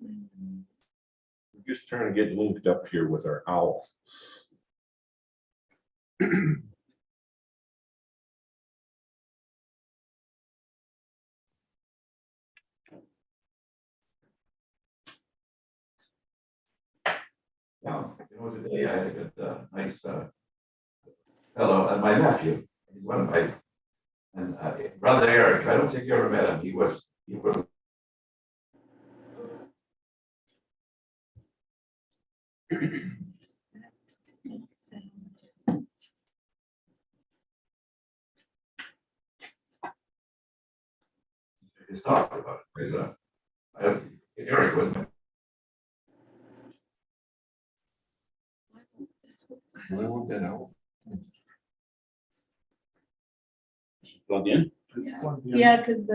We're just trying to get linked up here with our owl. Yeah, you know, today I had a good, nice fellow, my nephew, he's one of my, and brother Eric, I don't think you ever met him, he was. He's talked about it, Eric was. I want that out. Plug in. Yeah, because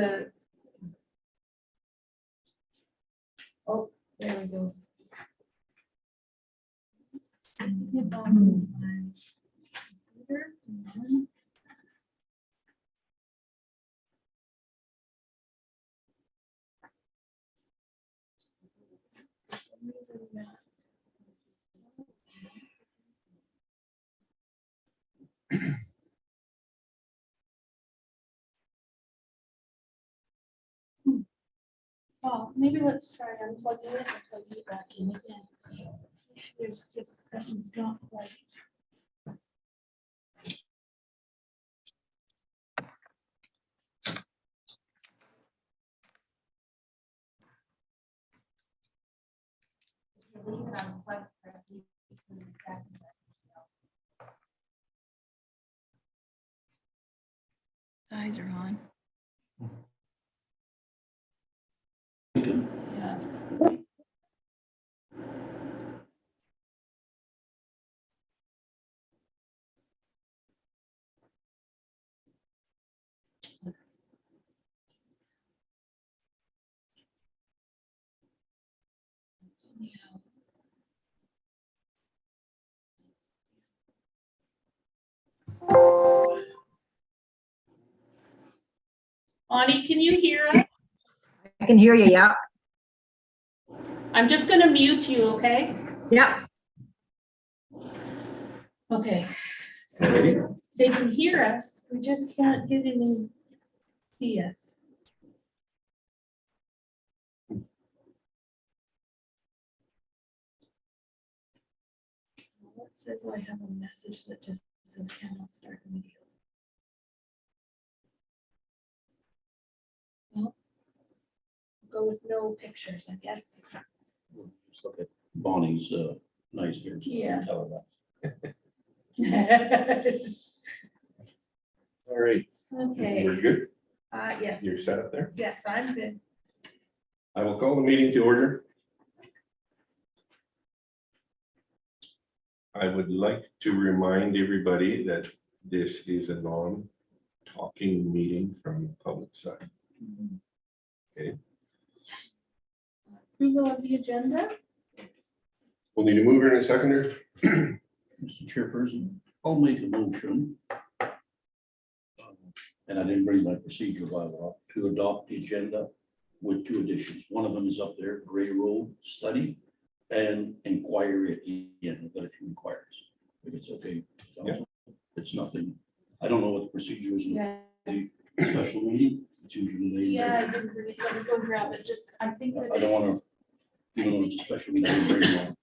oh, there we go. Oh, maybe let's try unplugging it and plugging it back in again. There's just something's not quite. Eyes are on. Yeah. Ani, can you hear us? I can hear you, yeah. I'm just gonna mute you, okay? Yeah. Okay. So they can hear us, we just can't get any see us. It says I have a message that just says cannot start the video. Well, go with no pictures, I guess. Just look at Bonnie's nice hair. Yeah. Tell her that. All right. Okay, We're good? yes. You're set up there? Yes, I'm good. I will call the meeting to order. I would like to remind everybody that this is a non-talking meeting from the public side. Okay, Approval of the agenda? we'll need a mover and a seconder. Mr. Chairperson, I'll make a motion. And I didn't bring my procedure bylaw to adopt the agenda with 2 additions. One of them is up there, Gray Road study and inquiry at the end. I've got a few inquiries. If it's okay. Yeah. It's nothing. I don't know what the procedure is in Yeah. the special meeting. It's usually later. Yeah, I didn't bring it. Let me go grab it. Just, I think. that I don't want it's- to, even though it's a special meeting, I didn't bring one.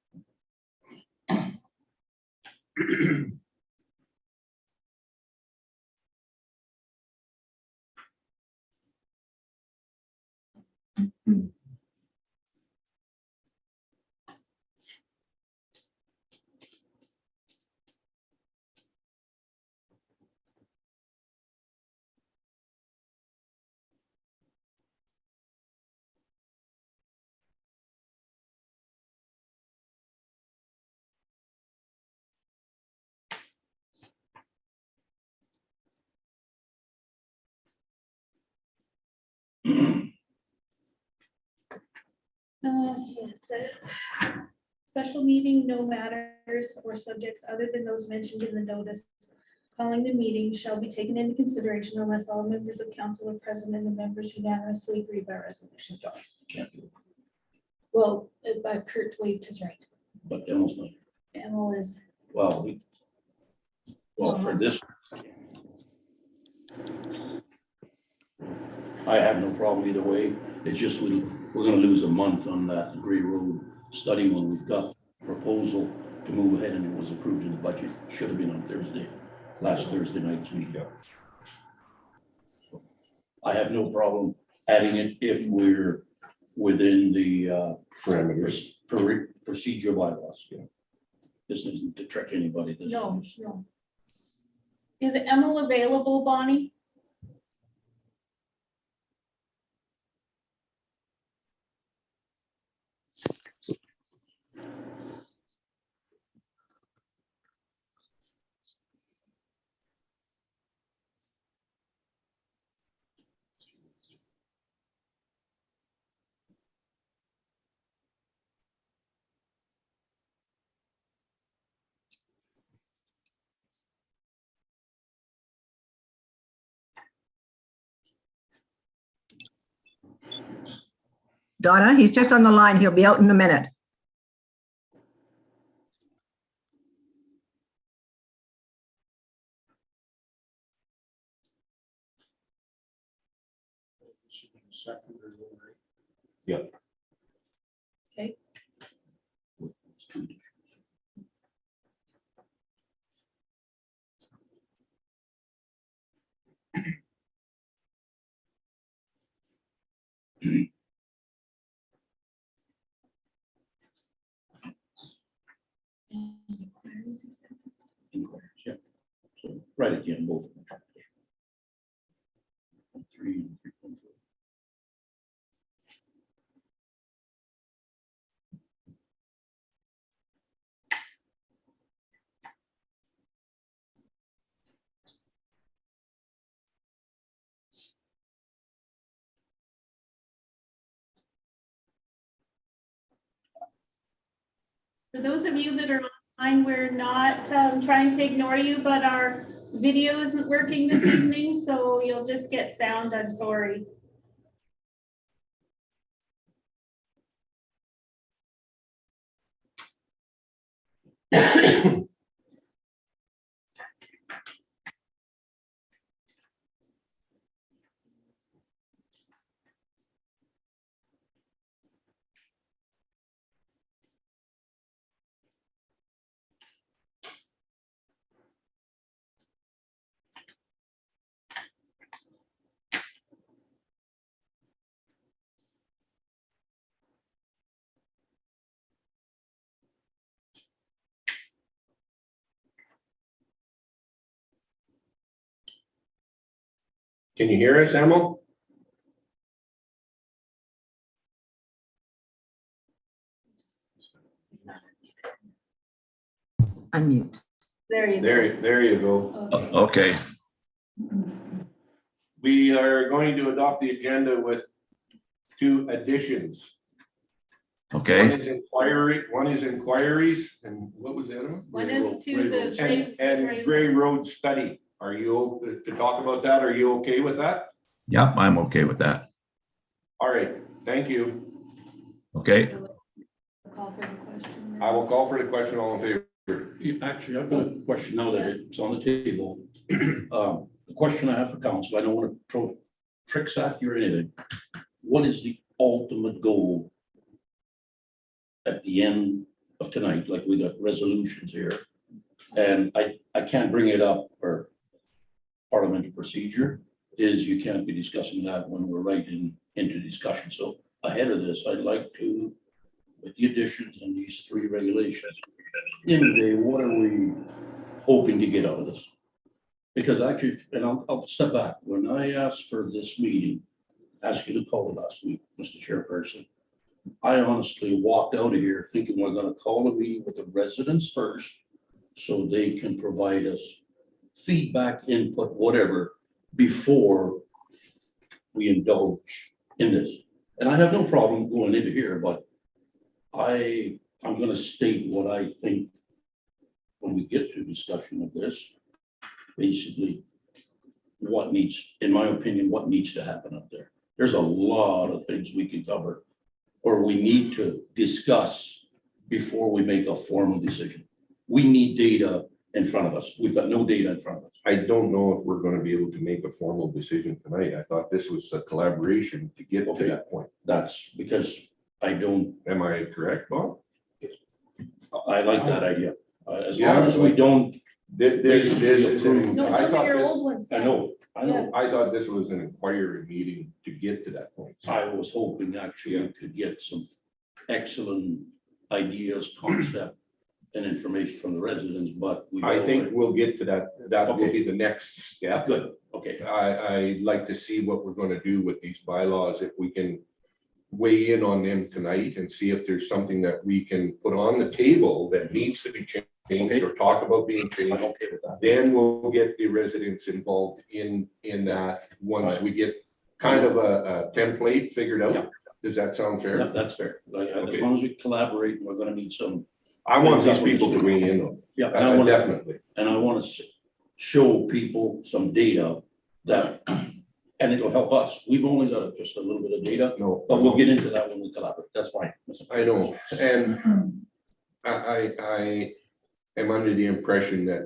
It says, special meeting, no matters or subjects other than those mentioned in the notice calling the meeting shall be taken into consideration unless all members of council are present and the members unanimously agree by resolution. Can't do it. Well, Kurt waved his right. but Emil's not. Emil is, Well, for this. I have no problem either way. It's just we're gonna lose a month on that Gray Road study when we've got proposal to move ahead and it was approved in the budget. Should have been on Thursday, last Thursday night's meeting. So I have no problem adding it if we're within the Parameters. procedure bylaws. Yeah. This isn't to trick anybody. This no, is- no. Is Emil available, Bonnie? Donna, he's just on the line. He'll be out in a minute. Yep. Okay. Inquiries, yeah. So right again, both of them. 3 and 3.4. For those of you that are online, we're not trying to ignore you, but our video isn't working this evening, so you'll just get sound. I'm sorry. Can you hear us, Emil? Unmute. There you go. There you go. Okay. Okay. We are going to adopt the agenda with 2 additions. Okay. One is inquiries, and what was the other one? One is to the. And Gray Road study. Are you open to talk about that? Are you okay with that? Yep, I'm okay with that. All right, thank you. Okay. Call for the question. I will call for the question. All in favor? Actually, I've got a question now that it's on the table. The question I have for council, I don't want to throw tricks at you or anything. What is the ultimate goal at the end of tonight? Like we got resolutions here. And I can't bring it up for parliamentary procedure is you can't be discussing that when we're right into discussion. So ahead of this, I'd like to, with the additions and these 3 regulations, in the day, what are we hoping to get out of this? Because actually, and I'll step back. When I asked for this meeting, asked you to call it last week, Mr. Chairperson, I honestly walked out of here thinking we're going to call a meeting with the residents first so they can provide us feedback, input, whatever, before we indulge in this. And I have no problem going into here, but I'm going to state what I think when we get to discussion of this, basically what needs, in my opinion, what needs to happen up there. There's a lot of things we can cover or we need to discuss before we make a formal decision. We need data in front of us. We've got no data in front of us. I don't know if we're gonna be able to make a formal decision tonight. I thought this was a collaboration to get to Okay. that point. That's because I don't, Am I correct, Bob? I like that idea. As Yeah, long as we like- don't, This is, No, I those thought are your this, old ones. I know, I thought this was an inquiry meeting to get to that point. I was hoping actually I could get some excellent ideas, concept and information from the residents, but we. I think we'll get to that. That will be the next step. Good, okay. I'd like to see what we're gonna do with these bylaws, if we can weigh in on them tonight and see if there's something that we can put on the table that needs to be changed or talk about being I'm changed. okay with that. Then we'll get the residents involved in that, once Right. we get kind of a template figured Yeah. out. Does that sound Yeah, fair? that's fair. Like, as Okay. long as we collaborate, we're gonna need some, I want these Things up on people this to weigh in on yeah, it. and I wanna, Definitely. and I wanna show people some data that, and it'll help us. We've only got just a little bit of data, No. but we'll get into that when we collaborate. That's fine. I know, and I am under the impression that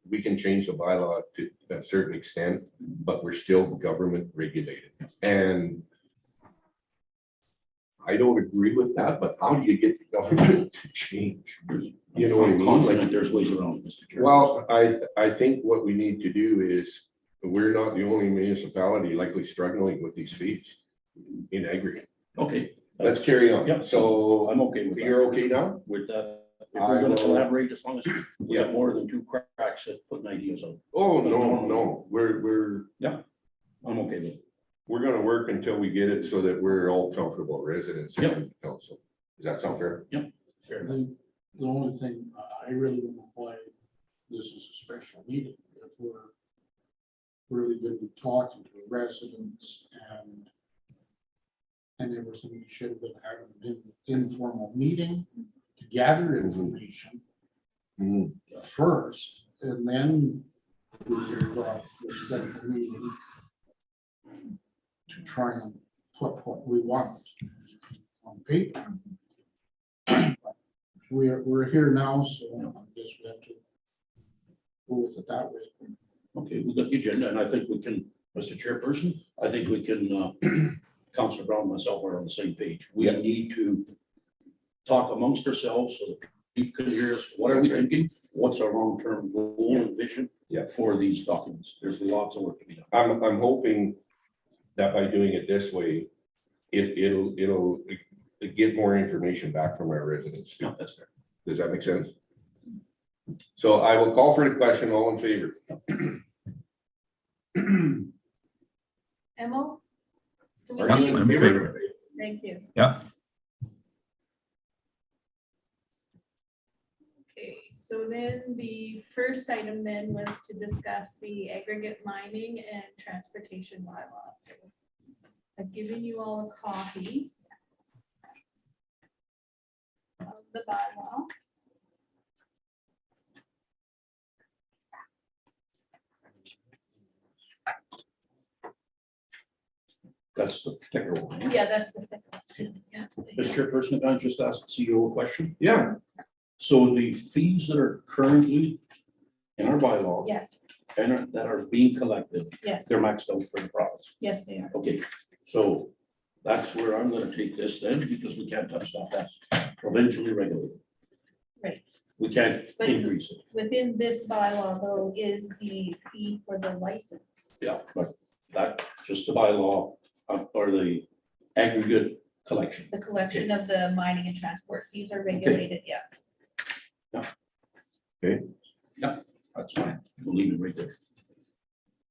we can change the bylaw to a certain extent, but we're still government regulated. And I don't agree with that, but how do you get the government to change? You know what I I'm mean? confident Like, there's ways around it, Mr. Chair. well, I think what we need to do is, we're not the only municipality likely struggling with these fees in aggregate. Okay. Let's carry on. Yeah. So I'm okay with that. you're okay now? With that, if I we're gonna will- collaborate, as long as we got more than two cracks at putting ideas on. Oh, no, we're I'm okay with it. gonna work until we get it so that we're all comfortable, residents Yep. and council. Does that sound fair? Fair I enough. think the only thing, I really don't know why this is a special meeting, if we're really gonna be talking to the residents and everything, we should have been having an informal meeting to gather information Mhm. first, and then we could go the special meeting to try and put what we want on paper. We're here now, so I guess we have to go with it that way. Okay, we got the agenda, and I think we can, Mr. Chairperson, I think we can, Councilor Brown and myself are on the same page. We Yeah. need to talk amongst ourselves so that people can hear us. What are we thinking? What's our long-term goal and vision Yeah. for these documents? There's lots of work to be done. I'm hoping that by doing it this way, it'll get more information back from our residents. Yeah, that's fair. Does that make sense? So I will call for the question, all in favor? Emil? Do we Are Yeah, see you you? I'm in favor. Thank you. Yeah. Okay, so then the first item then was to discuss the aggregate mining and transportation bylaws. So I've given you all a copy of the bylaw. That's the thicker one. Yeah, that's the second one. Yeah. Mr. Chairperson, can I just ask the CEO a question? Yeah. So the fees that are currently in our bylaw Yes, and that are being collected, yes, they're maxed out for the province. yes, they are. Okay, so that's where I'm gonna take this then, because we can't touch that. That's provincially regulated. Right. We can't But- increase it. Within this bylaw though is the fee for the license. Yeah, but that, just the bylaw or the aggregate collection. The collection of the mining and transport fees are regulated, yeah. That's fine. We'll leave it right there.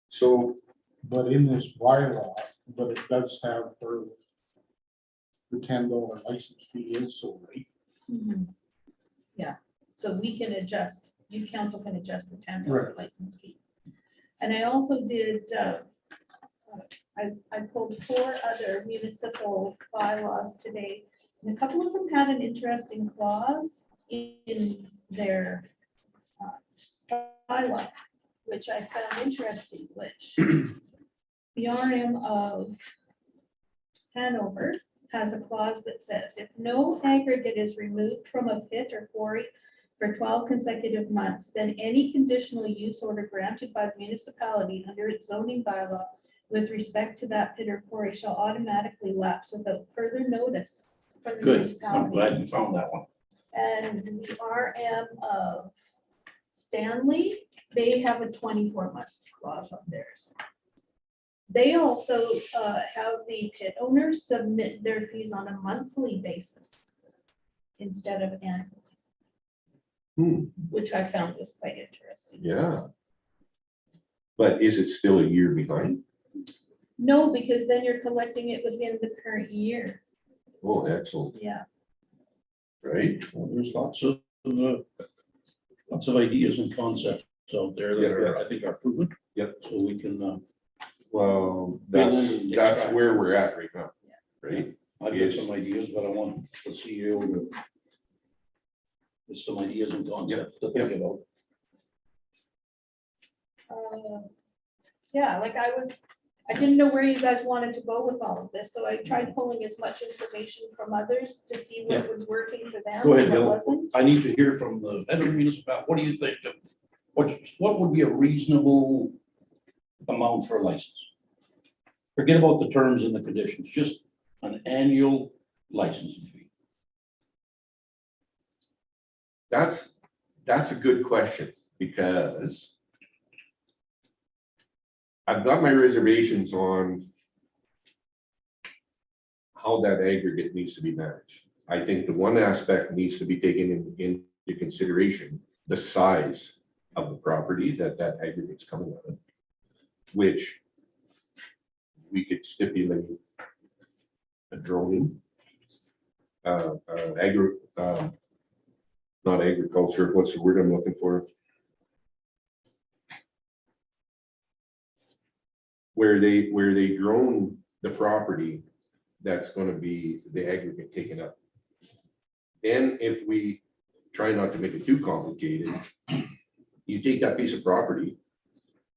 So But in this bylaw, but it does have for the $10 license fee is so right. Yeah, so we can adjust, you council can adjust the $10 Right. license fee. And I also did, I pulled 4 other municipal bylaws today. And a couple of them had an interesting clause in their bylaw, which I found interesting, which the RM of Hanover has a clause that says, if no aggregate is removed from a pit or quarry for 12 consecutive months, then any conditional use order granted by the municipality under its zoning bylaw with respect to that pit or quarry shall automatically lapse without further notice from the Good, I'm municipality. glad you found that one. And the RM of Stanley, they have a 24-month clause on theirs. They also have the pit owners submit their fees on a monthly basis instead of annual, which I found was quite interesting. Yeah. But is it still a year behind? No, because then you're collecting it within the current year. Oh, excellent, Yeah. right? Well, there's lots of ideas and concepts out there that are, I think, are proven. Yep. So we can, Well, Build that's, and that's extract. where we're at right now, right? I've got some ideas, but I want the CEO to with some ideas and concepts to think about. Yeah, like I didn't know where you guys wanted to go with all of this, so I tried pulling as much information from others to see what was working for them. Go ahead, and what Bill. wasn't. I need to hear from the head of the municipality. What do you think? What would be a reasonable amount for a license? Forget about the terms and the conditions, just an annual licensing fee. That's a good question, because I've got my reservations on how that aggregate needs to be managed. I think the one aspect needs to be taken into consideration, the size of the property that aggregate's coming out of, which we could stipulate a droning, not agriculture, what's the word I'm looking for? Where they drone the property, that's gonna be the aggregate taken up. And if we try not to make it too complicated, you take that piece of property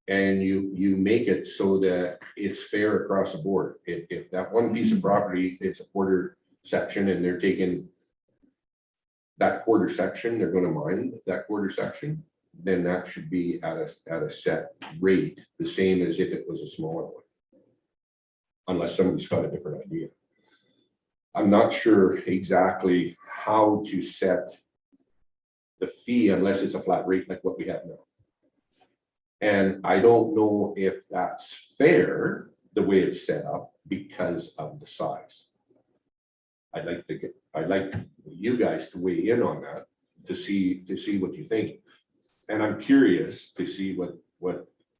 and you make it so that it's fair across the board. If that one piece of property, it's a quarter section and they're taking that quarter section, they're gonna mine that quarter section, then that should be at a set rate, the same as if it was a smaller one. Unless somebody's got a different idea. I'm not sure exactly how to set the fee unless it's a flat rate like what we have now. And I don't know if that's fair, the way it's set up, because of the size. I'd like you guys to weigh in on that, to see what you think. And I'm curious to see what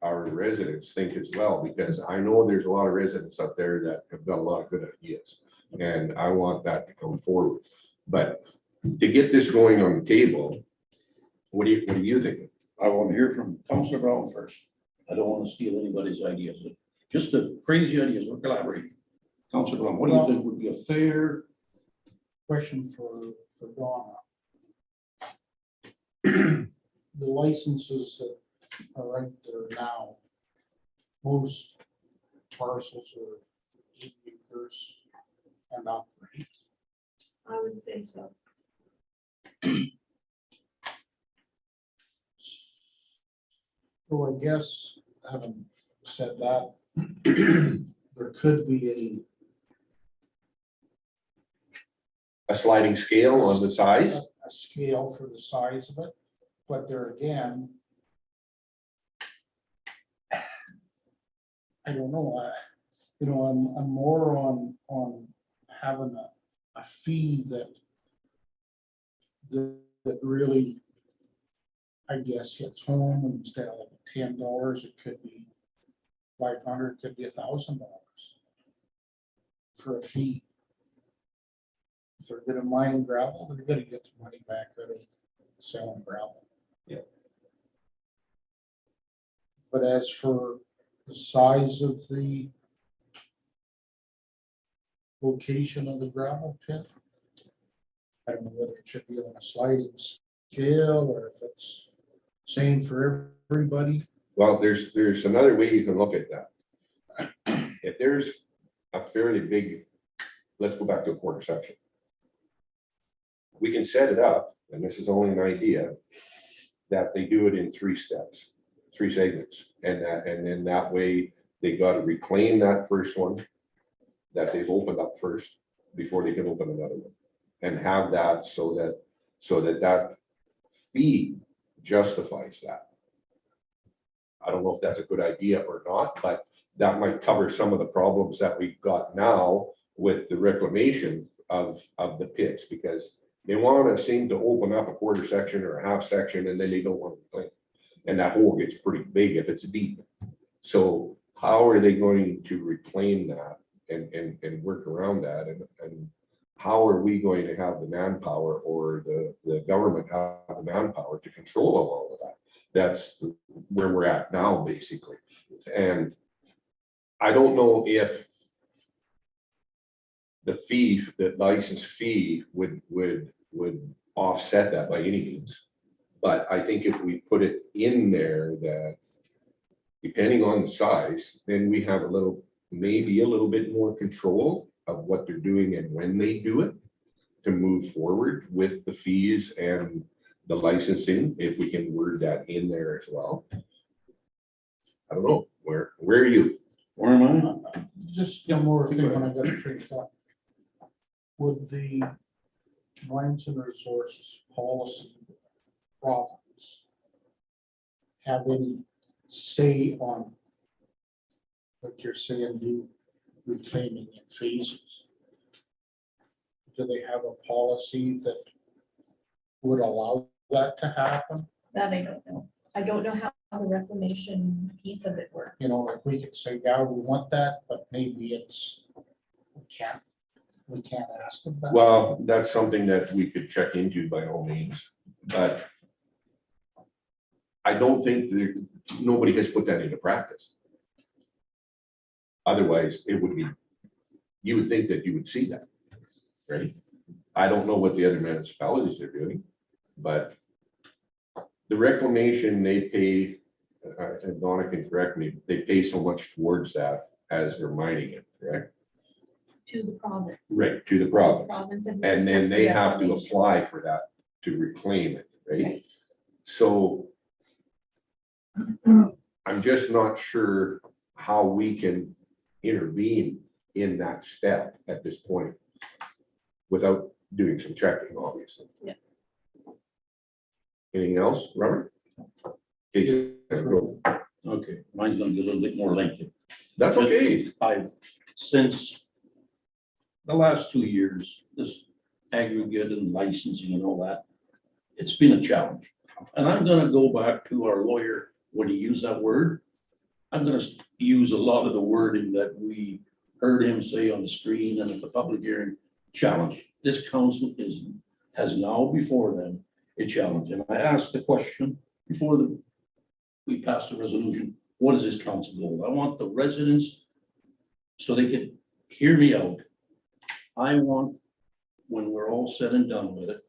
our residents think as well, because I know there's a lot of residents out there that have got a lot of good ideas. And I want that to come forward. But to get this going on the table, what do you think? I want to hear from Councilor Brown first. I don't want to steal anybody's ideas, just the crazy ideas, we're collaborating. Councilor Brown, what do you think would be a fair? Question for Donna. The licenses that are right there now, most parcels are 8 acres and up, right? I would say so. So I guess, having said that, there could be A sliding scale on the size? a scale for the size of it, but there again, I don't know, I'm more on having a fee that really, I guess, hits home. Instead of like $10, it could be 500, could be $1,000 for a fee. If they're gonna mine gravel, they're gonna get the money back out of selling gravel. Yeah. But as for the size of the location of the gravel pit, I don't know whether it should be on a sliding scale or if it's same for everybody. Well, there's another way you can look at that. If there's a fairly big let's go back to a quarter section. We can set it up, and this is only an idea, that they do it in 3 steps, 3 segments. And then that way they got to reclaim that first one that they've opened up first before they can open another one. And have that so that fee justifies that. I don't know if that's a good idea or not, but that might cover some of the problems that we've got now with the reclamation of the pits, because they want to seem to open up a quarter section or a half section, and then they don't want to reclaim. And that hole gets pretty big if it's deep. So how are they going to reclaim that and work around that? And how are we going to have the manpower, or the government have the manpower to control all of that? That's where we're at now, basically. And I don't know if the fee, the license fee would offset that by any means. But I think if we put it in there that depending on the size, then we have maybe a little bit more control of what they're doing and when they do it, to move forward with the fees and the licensing, if we can word that in there as well. I don't know, where are you? Where am I? Just one more thing when I got it figured out. Would the mines and resources policy province have any say on what you're saying, do reclaiming in phases? Do they have a policy that would allow that to happen? That I don't know. I don't know how the reclamation piece of it works. You know, like we could say, yeah, we want that, but maybe we can't ask them that. Well, that's something that we could check into by all means, but I don't think nobody has put that into practice. Otherwise, it would be, you would think that you would see that, right? I don't know what the other municipalities are doing, but the reclamation, they pay, and Donna can correct me, they pay so much towards that as they're mining it, correct? To the province. Right, to the province. Province And then they have to reclamation. apply for that to reclaim it, right? Right. So I'm just not sure how we can intervene in that step at this point without doing some checking, obviously. Yeah. Anything else, Robert? Okay, go. Okay, mine's gonna be a little bit more lengthy. That's okay. Since the last 2 years, this aggregate and licensing and all that, it's been a challenge. And I'm gonna go back to our lawyer when he used that word. I'm gonna use a lot of the wording that we heard him say on the screen and at the public hearing. Challenge. This council has now before them a challenge. And I asked the question before we passed the resolution, what is this council goal? I want the residents, so they can hear me out. I want, when we're all said and done with it,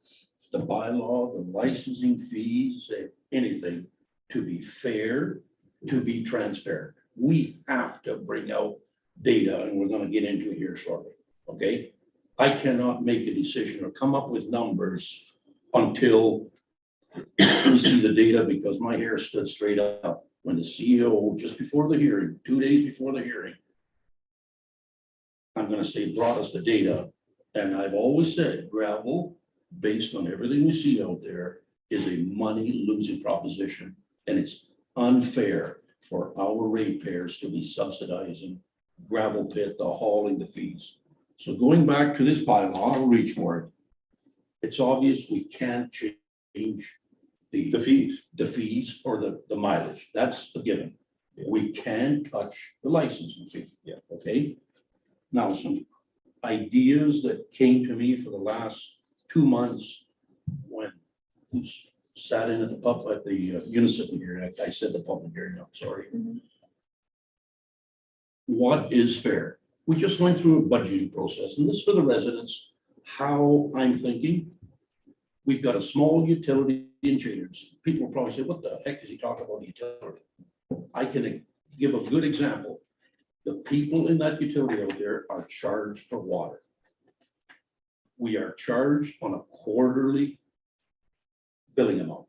the bylaw, the licensing fees, anything, to be fair, to be transparent. We have to bring out data, and we're gonna get into it here shortly, okay? I cannot make a decision or come up with numbers until we see the data, because my hair stood straight up when the CEO, just before the hearing, 2 days before the hearing, I'm gonna say, brought us the data. And I've always said gravel, based on everything we see out there, is a money losing proposition. And it's unfair for our ratepayers to be subsidizing gravel pit, the hauling, the fees. So going back to this bylaw, I'll reach for it. It's obvious we can't change The fees. or the mileage. That's a given. Yeah. We can touch the licensing fee. Yeah. Okay. Now, some ideas that came to me for the last 2 months when we sat in at the municipal hearing. I said the public hearing, I'm sorry. Mhm. What is fair? We just went through a budgeting process, and this is for the residents, how I'm thinking. We've got a small utility in Chaders. People will probably say, what the heck is he talking about utility? I can give a good example. The people in that utility out there are charged for water. we are charged on a quarterly billing amount,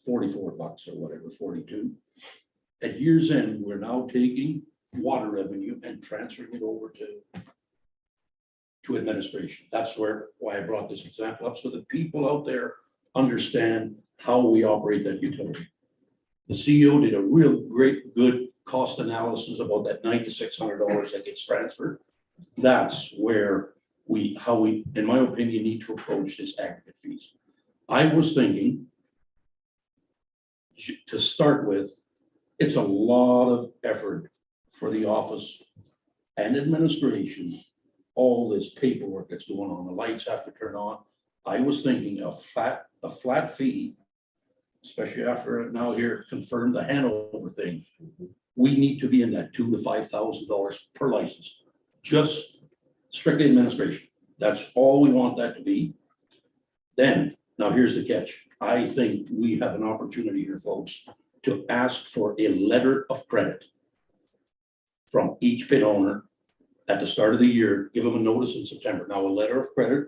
$44 or whatever, 42. At year's end, we're now taking water revenue and transferring it over to administration. That's why I brought this example up, so that people out there understand how we operate that utility. The CEO did a real great, good cost analysis about that $9,600 that gets transferred. That's where how we, in my opinion, need to approach this aggregate fees. I was thinking, to start with, it's a lot of effort for the office and administration, all this paperwork that's going on, the lights have to turn on. I was thinking a flat fee, especially after now here confirmed the Hanover thing. We need to be in that $2,000 to $5,000 per license, just strictly administration. That's all we want that to be. Then, now here's the catch. I think we have an opportunity here, folks, to ask for a letter of credit from each pit owner at the start of the year, give them a notice in September. Now, a letter of credit,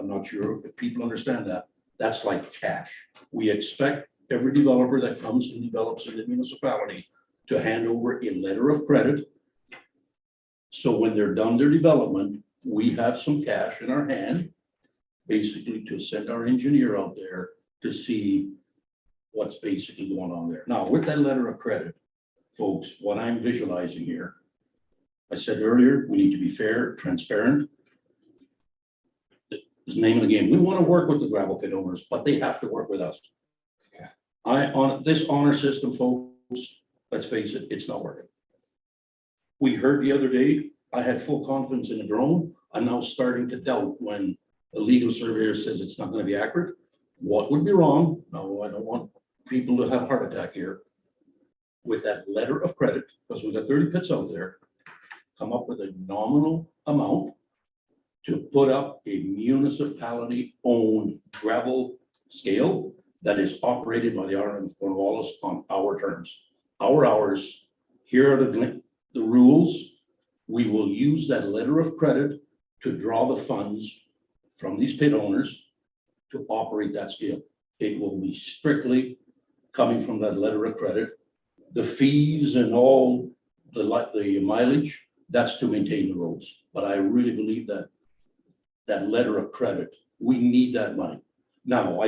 I'm not sure if people understand that, that's like cash. We expect every developer that comes and develops in the municipality to hand over a letter of credit. So when they're done their development, we have some cash in our hand, basically to send our engineer out there to see what's basically going on there. Now, with that letter of credit, folks, what I'm visualizing here, I said earlier, we need to be fair, transparent. Is the name of the game. We want to work with the gravel pit owners, but they have to work with us. Yeah. On this honor system, folks, let's face it, it's not working. We heard the other day, I had full confidence in the drone. I'm now starting to doubt when the legal surveyor says it's not going to be accurate. What would be wrong? No, I don't want people to have a heart attack here. With that letter of credit, because we got 30 pits out there, come up with a nominal amount to put up a municipality-owned gravel scale that is operated by the RM of Cornwallis on our terms. Our hours, here are the rules. We will use that letter of credit to draw the funds from these pit owners to operate that scale. It will be strictly coming from that letter of credit. The fees and all the mileage, that's to maintain the roads. But I really believe that that letter of credit, we need that money. Now,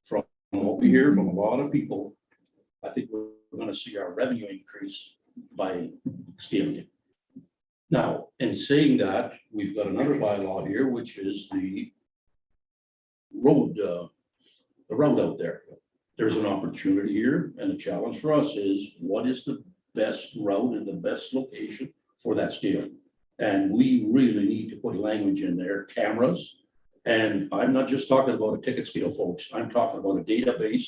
from what we hear from a lot of people, I think we're going to see our revenue increase by scaling it. Now, in saying that, we've got another bylaw here, which is the road out there. There's an opportunity here, and the challenge for us is what is the best route and the best location for that scale? And we really need to put language in there, cameras. And I'm not just talking about a ticket scale, folks. I'm talking about a database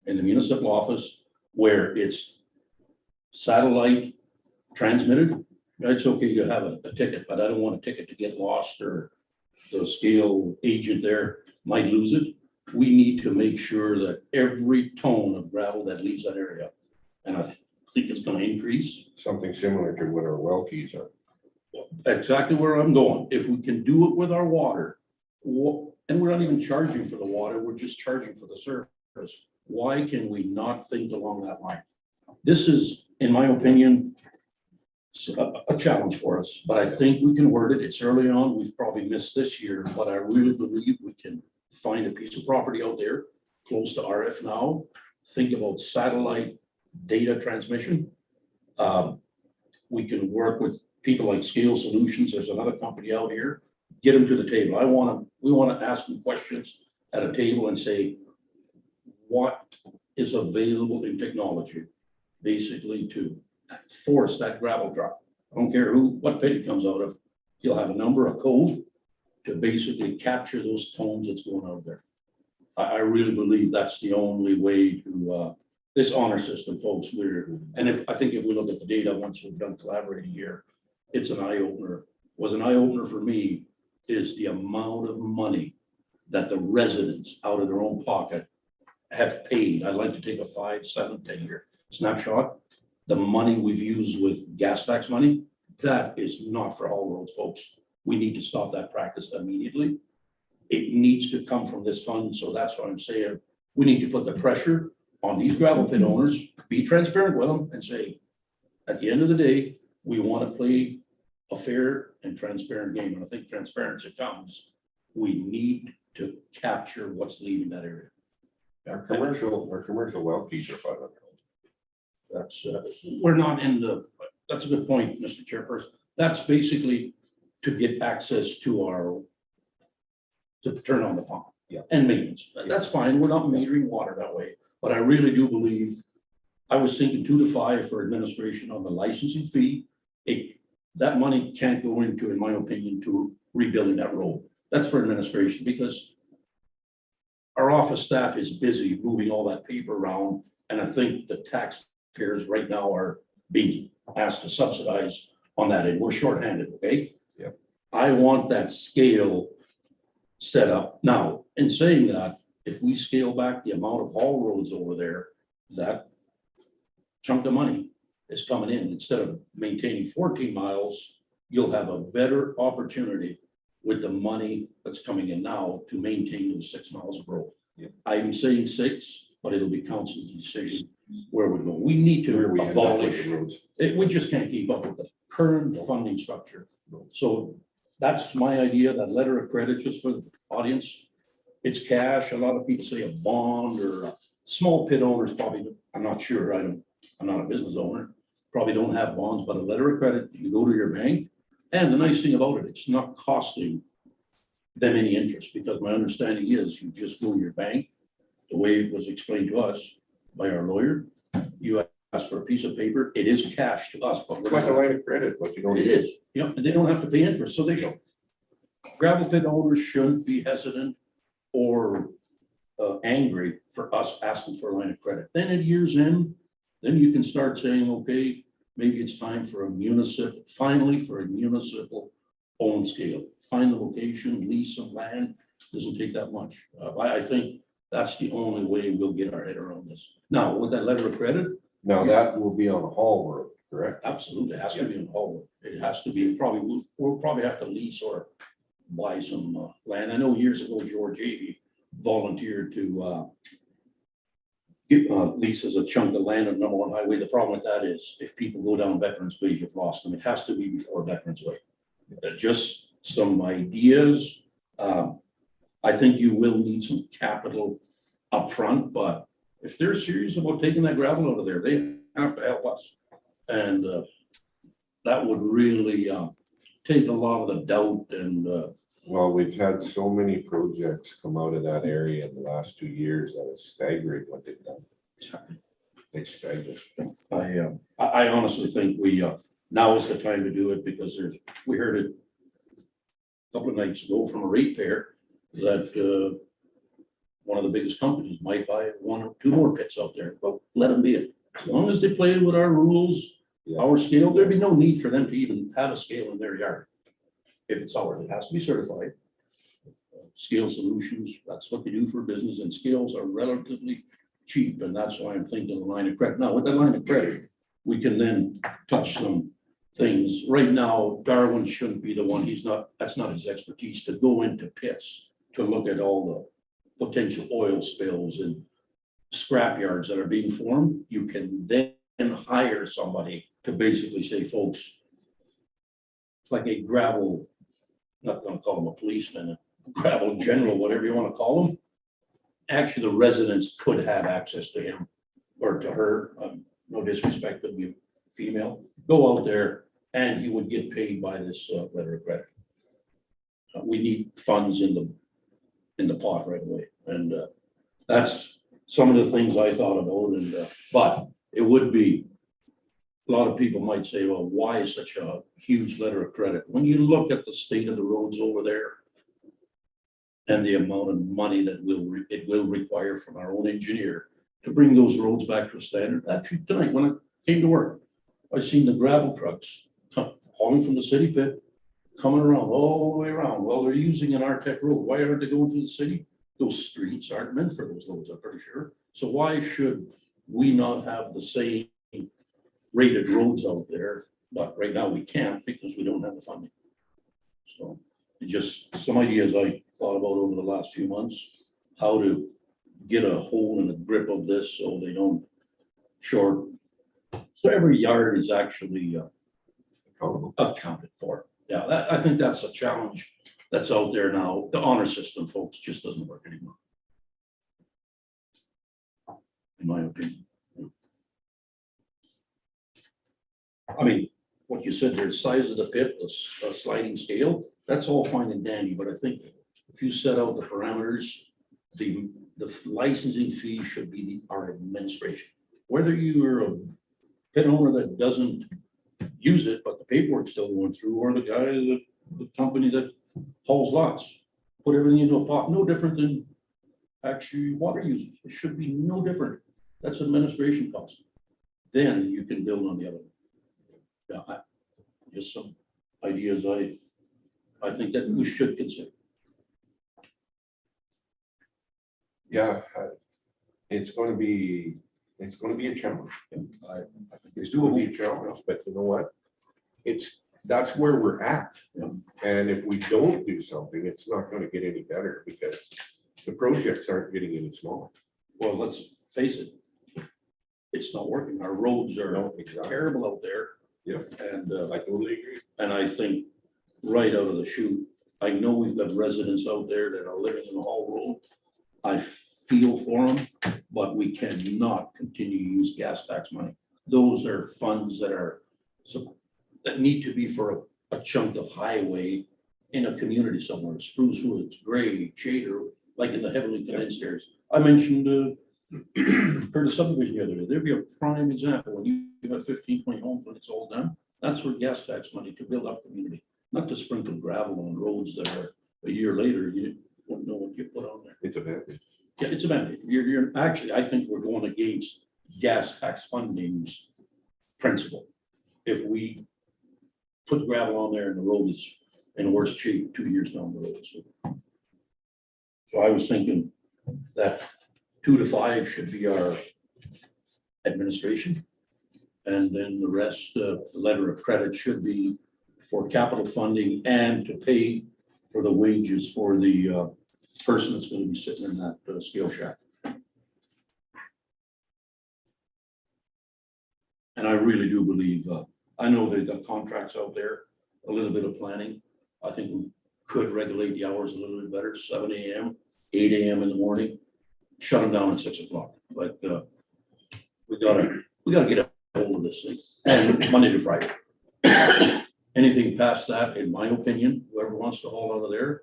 in the municipal office where it's satellite transmitted. It's okay to have a ticket, but I don't want a ticket to get lost or the scale agent there might lose it. We need to make sure that every ton of gravel that leaves that area, and I think it's going to increase. Something similar to what our well keys are. Exactly where I'm going. If we can do it with our water, and we're not even charging for the water, we're just charging for the service. Why can we not think along that line? This is, in my opinion, a challenge for us, but I think we can word it. It's early on. We've probably missed this year, but I really believe we can find a piece of property out there close to RF now. Think about satellite data transmission. We can work with people like Scale Solutions. There's another company out here. Get them to the table. We want to ask them questions at a table and say, what is available in technology, basically to force that gravel drop. I don't care what pit it comes out of. He'll have a number, a code to basically capture those tones that's going out there. I really believe that's the only way to this honor system, folks. I think if we look at the data once we've done collaborating here, it's an eye opener. Was an eye opener for me is the amount of money that the residents out of their own pocket have paid. I'd like to take a 5, 7, 10-year snapshot. The money we've used with gas tax money, that is not for all roads, folks. We need to stop that practice immediately. it needs to come from this fund, so that's what I'm saying. We need to put the pressure on these gravel pit owners, be transparent with them and say, at the end of the day, we want to play a fair and transparent game, and I think transparency comes. We need to capture what's leaving that area. Our commercial well fees are 500. That's, we're not in the, that's a good point, Mr. Chairperson. That's basically to get access to to turn on the pump. Yeah. And maintenance. That's fine. We're not metering water that way, but I really do believe, I was thinking 2 to 5 for administration on the licensing fee. That money can't go into, in my opinion, to rebuilding that road. That's for administration, because our office staff is busy moving all that paper around, and I think the taxpayers right now are being asked to subsidize on that, and we're shorthanded, okay? Yeah. I want that scale set up. Now, in saying that, if we scale back the amount of haul roads over there, that chunk of money is coming in. Instead of maintaining 14 miles, you'll have a better opportunity with the money that's coming in now to maintain those 6 miles of road. Yeah. I'm saying 6, but it'll be council's decision where we go. We need Where to we end up with abolish, the roads. we just can't keep up with the current funding structure. So that's my idea, that letter of credit, just for the audience. It's cash. A lot of people say a bond, or small pit owners probably, I'm not sure, I'm not a business owner, probably don't have bonds, but a letter of credit, you go to your bank. And the nice thing about it, it's not costing them any interest, because my understanding is you just go to your bank, the way it was explained to us by our lawyer, you ask for a piece of paper, it is cash to us, but It's like a we're not, line of credit, but you don't. it is, yeah, and they don't have to pay interest, so they should. Gravel pit owners shouldn't be hesitant or angry for us asking for a line of credit. Then at year's end, then you can start saying, okay, maybe it's time for a municipal, finally for a municipal owned scale. Find the location, lease some land, doesn't take that much. I think that's the only way we'll get our head around this. Now, with that letter of credit, Now, that will be on a haul road, correct? absolutely, it has to be in Hallwood. It has to be, we'll probably have to lease or buy some land. I know years ago, George Avey volunteered to leases a chunk of land on number 1 highway. The problem with that is if people go down Veterans Way, you've lost them. It has to be before Veterans Way. Just some ideas. I think you will need some capital upfront, but if they're serious about taking that gravel out of there, they have to help us. And that would really take a lot of the doubt and Well, we've had so many projects come out of that area in the last 2 years that it's staggering what they've done. It's staggering. I honestly think now is the time to do it, because we heard it a couple of nights ago from a ratepayer that one of the biggest companies might buy 1 or 2 more pits out there, but let them be it. As long as they play with our rules, Yeah. our scale, there'd be no need for them to even have a scale in their yard. If it's ours, it has to be certified. Scale Solutions, that's what they do for business, and scales are relatively cheap, and that's why I'm thinking the line of credit. Now, with that line of credit, we can then touch some things. Right now, Darwin shouldn't be the one, that's not his expertise to go into pits, to look at all the potential oil spills and scrap yards that are being formed. You can then hire somebody to basically say, folks, like a gravel, not gonna call them a policeman, a gravel general, whatever you wanna call them. Actually, the residents could have access to him or to her, no disrespect, but be female, go out there and he would get paid by this letter of credit. We need funds in the pot right away, and that's some of the things I thought about, and but it would be, a lot of people might say, well, why is such a huge letter of credit? When you look at the state of the roads over there and the amount of money that it will require from our own engineer to bring those roads back to a standard. Actually, tonight, when I came to work, I seen the gravel trucks hauling from the city pit, coming around all the way around. Well, they're using an Artec road. Why aren't they going through the city? Those streets aren't meant for those loads, I'm pretty sure. So why should we not have the same rated roads out there? But right now we can't, because we don't have the funding. So just some ideas I thought about over the last few months, how to get a hold and a grip of this so they don't short. So every yard is actually Accountable. accounted for. Yeah, that, I think that's a challenge that's out there now. The honor system, folks, just doesn't work anymore. In my opinion. I mean, what you said there, size of the pit, the sliding scale, that's all fine and dandy, but I think if you set out the parameters, the licensing fee should be our administration. Whether you're a pit owner that doesn't use it, but the paperwork's still going through, or the guy, the company that hauls lots, put everything into a pot, no different than actually water users. It should be no different. That's administration cost. Then you can build on the other. Yeah, just some ideas I think that we should consider. Yeah, it's going to be a challenge. I think it's going to be a challenge, but you know what? That's where we're at. Yeah. And if we don't do something, it's not going to get any better because the projects aren't getting any smaller. Well, let's face it, it's not working. Our roads are No, exactly. terrible out there. Yeah. And I totally agree. and I think right out of the chute, I know we've got residents out there that are living in the Hall Road. I feel for them, but we cannot continue to use gas tax money. Those are funds that are, that need to be for a chunk of highway in a community somewhere, Spruce Woods, Gray, Chater, like in the heavily condensed areas. I mentioned Curtis subdivision the other day. There'd be a prime example when you have 15-20 homes when it's all done. That's where gas tax money to build up community, not to sprinkle gravel on roads that are a year later, you won't know what you put on there. It's a bad. Yeah, it's a mandate. You're actually, I think we're going against gas tax funding's principle. If we put gravel on there and the road is in worse shape 2 years down the road. So I was thinking that 2 to 5 should be our administration. And then the rest, the letter of credit should be for capital funding and to pay for the wages for the person that's going to be sitting in that scale shack. And I really do believe, I know they've got contracts out there, a little bit of planning. I think we could regulate the hours a little bit better, 7 a.m., 8 a.m. in the morning, shut them down at 6 o'clock. But we gotta get a hold of this thing, and Monday to Friday. Anything past that, in my opinion, whoever wants to haul out of there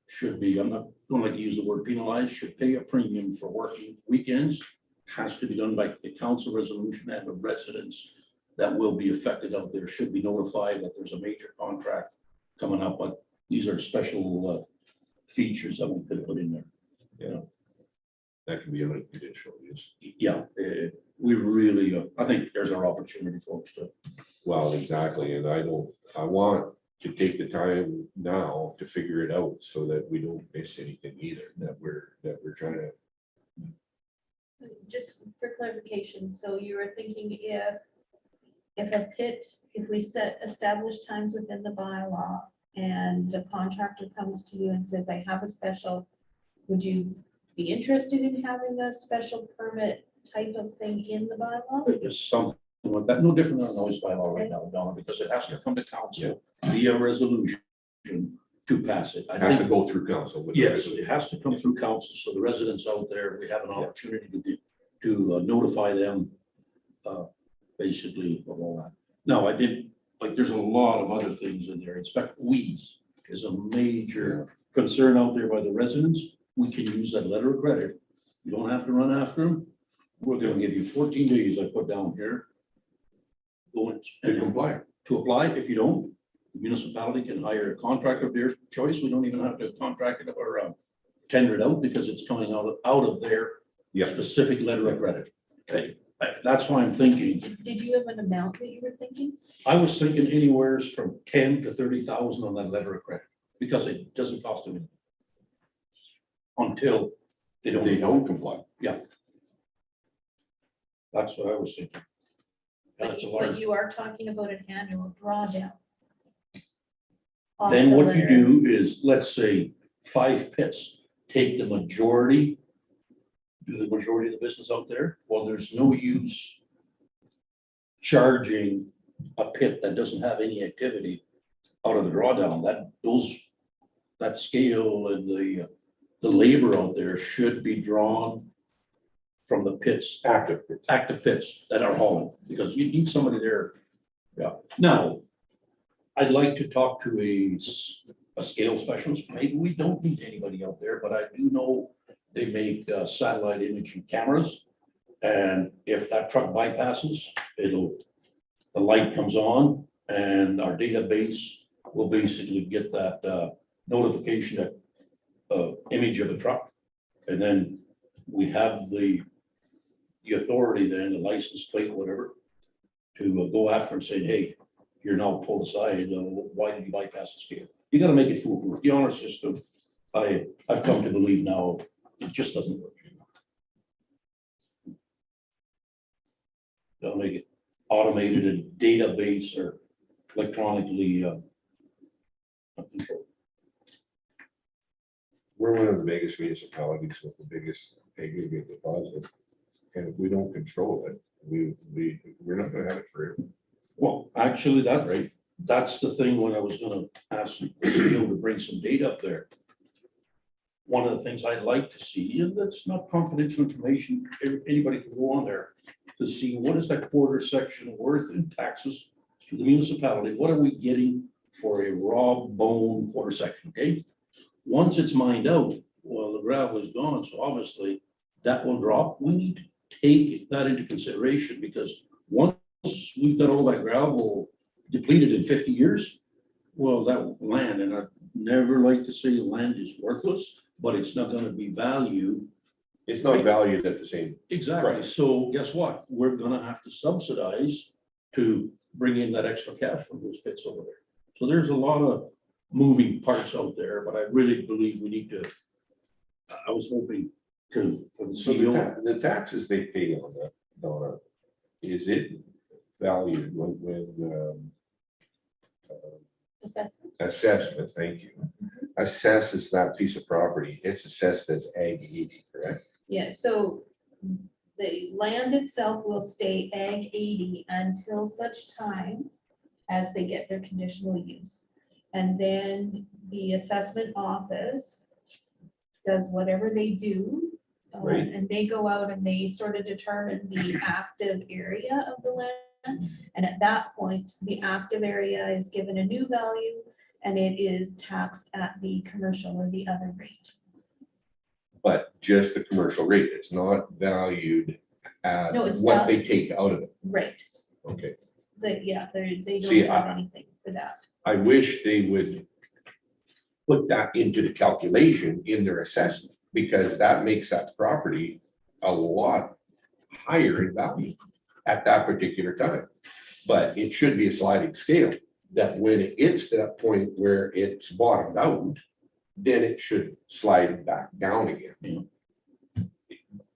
should be, I'm not, don't like to use the word penalized, should pay a premium for working weekends. Has to be done by the council resolution, and the residents that will be affected out there should be notified that there's a major contract coming up, but these are special features that we could put in there. Yeah. That can be a little conditional use. Yeah, we really, I think there's our opportunity, folks, to. Well, exactly. And I want to take the time now to figure it out so that we don't miss anything either, that we're trying to. Just for clarification, so you were thinking if we set established times within the bylaw and the contractor comes to you and says, I have a special, would you be interested in having a special permit type of thing in the bylaw? Just something like that, no different than a noise bylaw right now, Donna, because it has to come to council via resolution to pass it. I It has to think, go through council. with the yes, resolution. it has to come through council, so the residents out there, we have an opportunity to notify them basically of all that. Now, I did, like, there's a lot of other things in there. Inspect weeds is a major concern out there by the residents. We can use that letter of credit. You don't have to run after them. We're gonna give you 14 days, I put down here. Go and To comply. to apply. If you don't, the municipality can hire a contractor of their choice. We don't even have to contract it or tender it out because it's coming out of their Yeah. specific letter of credit. Okay, that's why I'm thinking, Did you have an amount that you were thinking? I was thinking anywhere from 10 to 30,000 on that letter of credit because it doesn't cost them anything. Until they don't comply. That's what I was thinking. But That's a you- large. but you are talking about an annual drawdown. off Then the what you litter. do is, let's say, 5 pits, take the majority, do the majority of the business out there. Well, there's no use charging a pit that doesn't have any activity out of the drawdown. That scale and the labor out there should be drawn from the pits, Active. active pits that are hauling, because you need somebody there. Yeah, now, I'd like to talk to a scale specialist. Maybe we don't need anybody out there, but I do know they make satellite imaging cameras. And if that truck bypasses, the light comes on and our database will basically get that notification, image of a truck. And then we have the authority then, the license plate, whatever, to go after and say, hey, you're now pulled aside, why did you bypass the scale? You gotta make it foolproof. The honor system, I've come to believe now, it just doesn't work. They'll make it automated and database or electronically controlled. We're one of the biggest municipalities with the biggest aggregate deposit. And if we don't control it, we're not gonna have it forever. Well, actually, that's the thing when I was gonna ask the CEO to bring some data up there. One of the things I'd like to see, and that's not confidential information, anybody can go on there to see what is that quarter section worth in taxes to the municipality? What are we getting for a raw bone quarter section, okay? Once it's mined out, well, the gravel is gone, so obviously that will drop. We need to take that into consideration, because once we've got all that gravel depleted in 50 years, well, that land, and I'd never like to say land is worthless, but it's not gonna be valued. It's not valued at the same. Exactly. Right. So guess what? We're gonna have to subsidize to bring in that extra cash from those pits over there. So there's a lot of moving parts out there, but I really believe we need to, I was hoping for the So CEO. the taxes they pay on that, Donna, is it valued when assessment, thank you, assesses that piece of property, it's assessed as Ag 80, correct? Yeah, so the land itself will stay Ag 80 until such time as they get their conditional use. And then the assessment office does whatever they do. Right. And they go out and they sort of determine the active area of the land. And at that point, the active area is given a new value and it is taxed at the commercial or the other rate. But just the commercial rate, it's not valued at No, it's what they take out of it. Right. Okay, They See, don't have anything for that. I wish they would put that into the calculation in their assessment, because that makes that property a lot higher in value at that particular time. But it should be a sliding scale, that when it gets to that point where it's bottomed out, then it should slide back down again.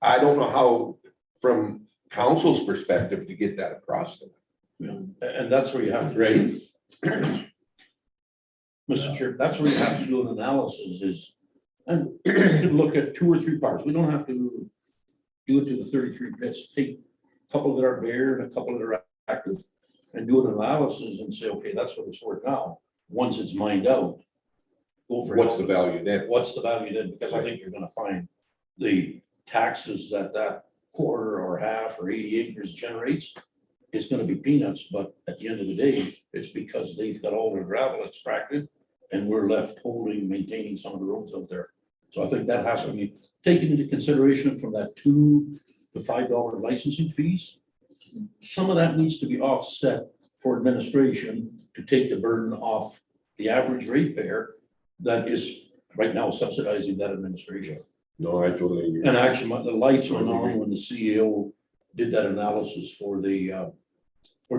I don't know how, from council's perspective, to get that across to them. And that's where you have to, right? Mr. Chair, that's where you have to do an analysis is, and you can look at 2 or 3 parts. We don't have to do it to the 33 pits. Take a couple that are bare and a couple that are active and do an analysis and say, okay, that's what it's worth now. Once it's mined out, go for What's the value then? What's the value then? Because I think you're gonna find the taxes that quarter or half or 80 acres generates is gonna be peanuts, but at the end of the day, it's because they've got all their gravel extracted and we're left holding, maintaining some of the roads out there. So I think that has to be taken into consideration from that $2 to $5 licensing fees. Some of that needs to be offset for administration to take the burden off the average ratepayer that is right now subsidizing that administration. No, I totally agree. And actually, the lights went on when the CEO did that analysis for the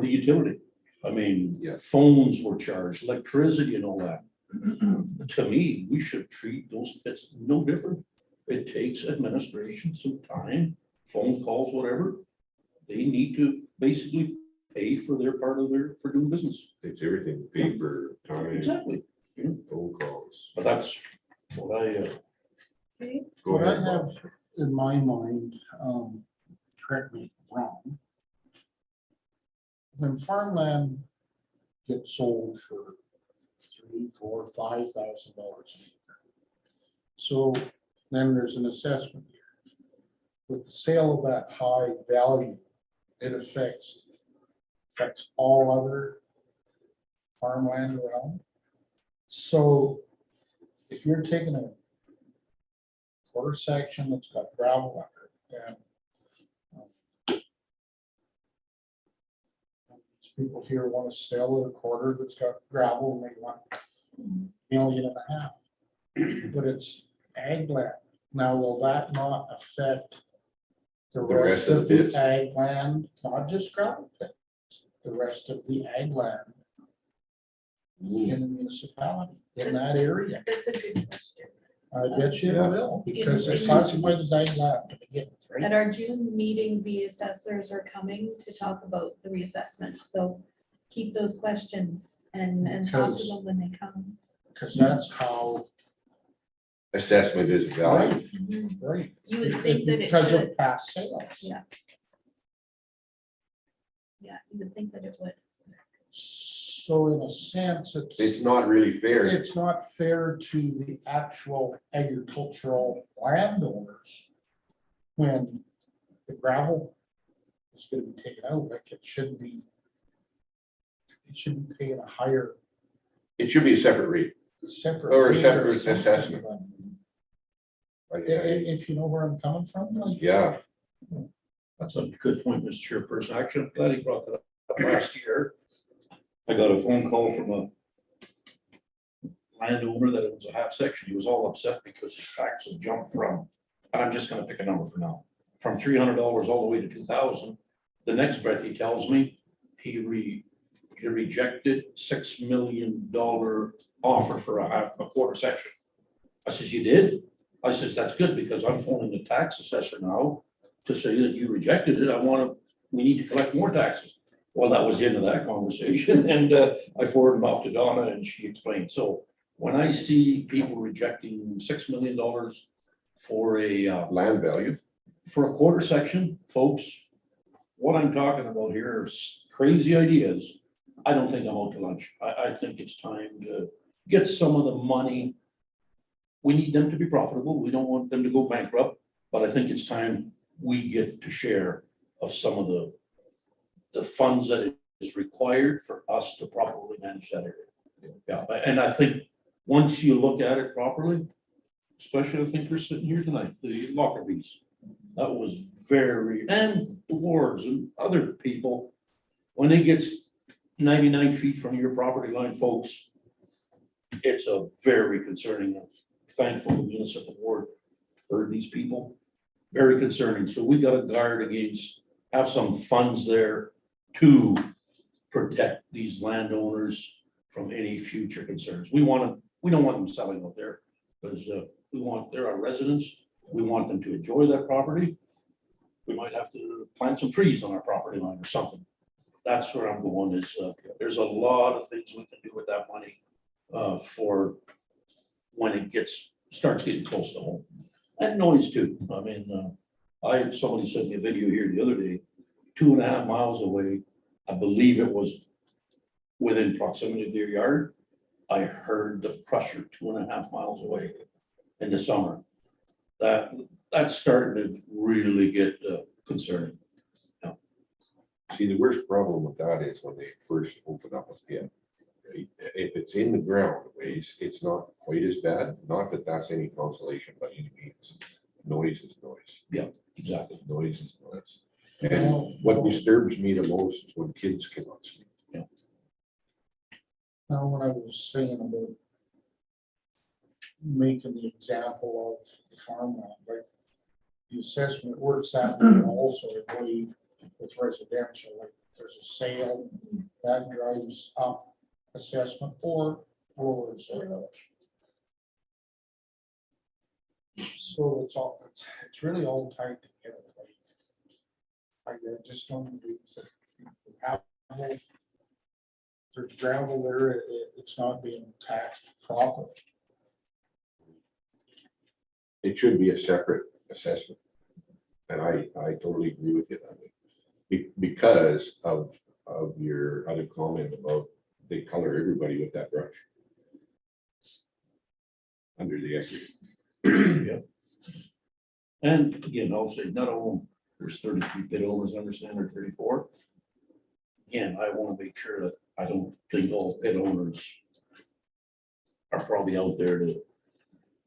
utility. I mean, Yeah. phones were charged, electricity and all that. To me, we should treat those pits no different. It takes administration some time, phone calls, whatever. They need to basically pay for their part of for doing business. It's everything, paper, time. Exactly. phone calls. But that's what I, Okay, Go What I ahead, have Bob. in my mind, correct me if I'm wrong. When farmland gets sold for $3,000, $4,000, $5,000 an acre. So then there's an assessment here. With the sale of that high value, it affects all other farmland around. So if you're taking a quarter section that's got gravel under it, and people here want to sell a quarter that's got gravel and they want $1.5 million, but it's ag land. Now, will that not affect the rest of the pits? ag land, not just gravel pits, the rest of the ag land in the municipality, in that area? that's a good question. I bet you it Yeah. will, because it's In- classified as ag land to begin with, right? At our June meeting, the assessors are coming to talk about the reassessment, so keep those questions and talk to Because- them when they come. Because that's how, Assessment is value. right? You would think that it Because should, of past sales. Yeah. yeah, you would think that it would. So in a sense, It's not really fair. it's not fair to the actual agricultural landowners when the gravel is gonna be taken out, like it should be paying a higher It should be a separate rate. separate. Or a rate separate something. assessment. If you know where I'm coming from, like, Yeah, that's a good point, Mr. Chairperson. Actually, I'm glad he brought that up. Last year, I got a phone call from a landowner that it was a half section. He was all upset because his taxes jumped from, and I'm just gonna pick a number for now, from $300 all the way to 2,000. The next breath, he tells me, he rejected $6 million offer for a quarter section. I says, you did? I says, that's good, because I'm phoning the tax assessor now to say that you rejected it. We need to collect more taxes. Well, that was the end of that conversation, and I forwarded them off to Donna, and she explained. So when I see people rejecting $6 million for land value. for a quarter section, folks, what I'm talking about here is crazy ideas. I don't think I'm out to lunch. I think it's time to get some of the money. We need them to be profitable. We don't want them to go bankrupt, but I think it's time we get to share of some of the funds that is required for us to properly manage that area. Yeah, and I think once you look at it properly, especially I think we're sitting here tonight, the Lockerbie's, that was very, and the wards and other people, when it gets 99 feet from your property line, folks, it's a very concerning. Thankful the municipal board heard these people, very concerning. So we got to guard against, have some funds there to protect these landowners from any future concerns. We don't want them selling out there, because they're our residents. We want them to enjoy that property. We might have to plant some trees on our property line or something. That's where I'm going is, there's a lot of things we can do with that money for when it starts getting close to home. And noise too. I mean, somebody sent me a video here the other day, 2.5 miles away. I believe it was within proximity of their yard. I heard the crusher 2.5 miles away in the summer. That's starting to really get concerning. See, the worst problem with that is when they first open up a pit. If it's in the ground ways, it's not quite as bad. Not that that's any consolation by any means. Noise is noise. Yeah, exactly. Noise is noise. And what disturbs me the most is when kids cannot sleep. now when I was saying about making the example of the farmland, like the assessment works that way also, I believe, with residential, like there's a sale that drives up assessment or lowers it. So it's really all tied together. Like I just don't do. there's gravel there, it's not being taxed properly. It should be a separate assessment. And I totally agree with you. Because of your other comment about they color everybody with that brush. Under the equity. Yeah. And again, I'll say, not all, there's 33 pit owners, understand, or 34. Again, I want to make sure that I don't think all pit owners are probably out there to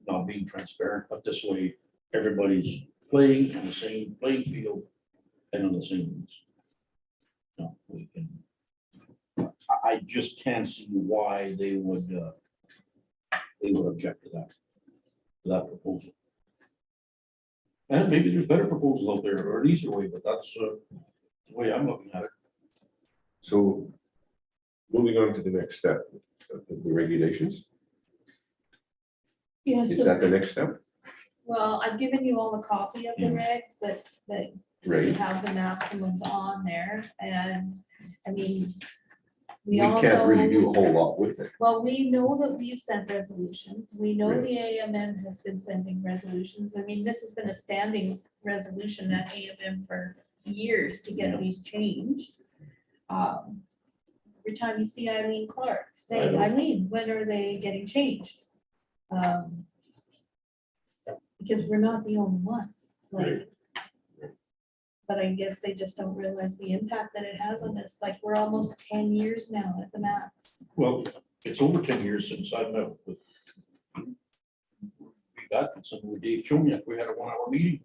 not being transparent, but this way, everybody's playing on the same playing field and on the same rules. No, we can. I just can't see why they would object to that proposal. And maybe there's better proposals out there or an easier way, but that's the way I'm looking at it. So moving on to the next step, the regulations, Yeah, is so, that the next step? well, I've given you all a copy of the regs that Right, have the maximums on there, and, I mean, we we all can't really do know, a whole lot with it. well, we know that we've sent resolutions, we know Right. the AMM has been sending resolutions, I mean, this has been a standing resolution at AMM for years to get these changed. Every time you see Eileen Clark, I say, know. Eileen, when are they getting changed? Because we're not the only ones, like, Right. but I guess they just don't realize the impact that it has on us. Like, we're almost 10 years now at the max. Well, it's over 10 years since I met with with Dave Choniak. We had a 1-hour meeting.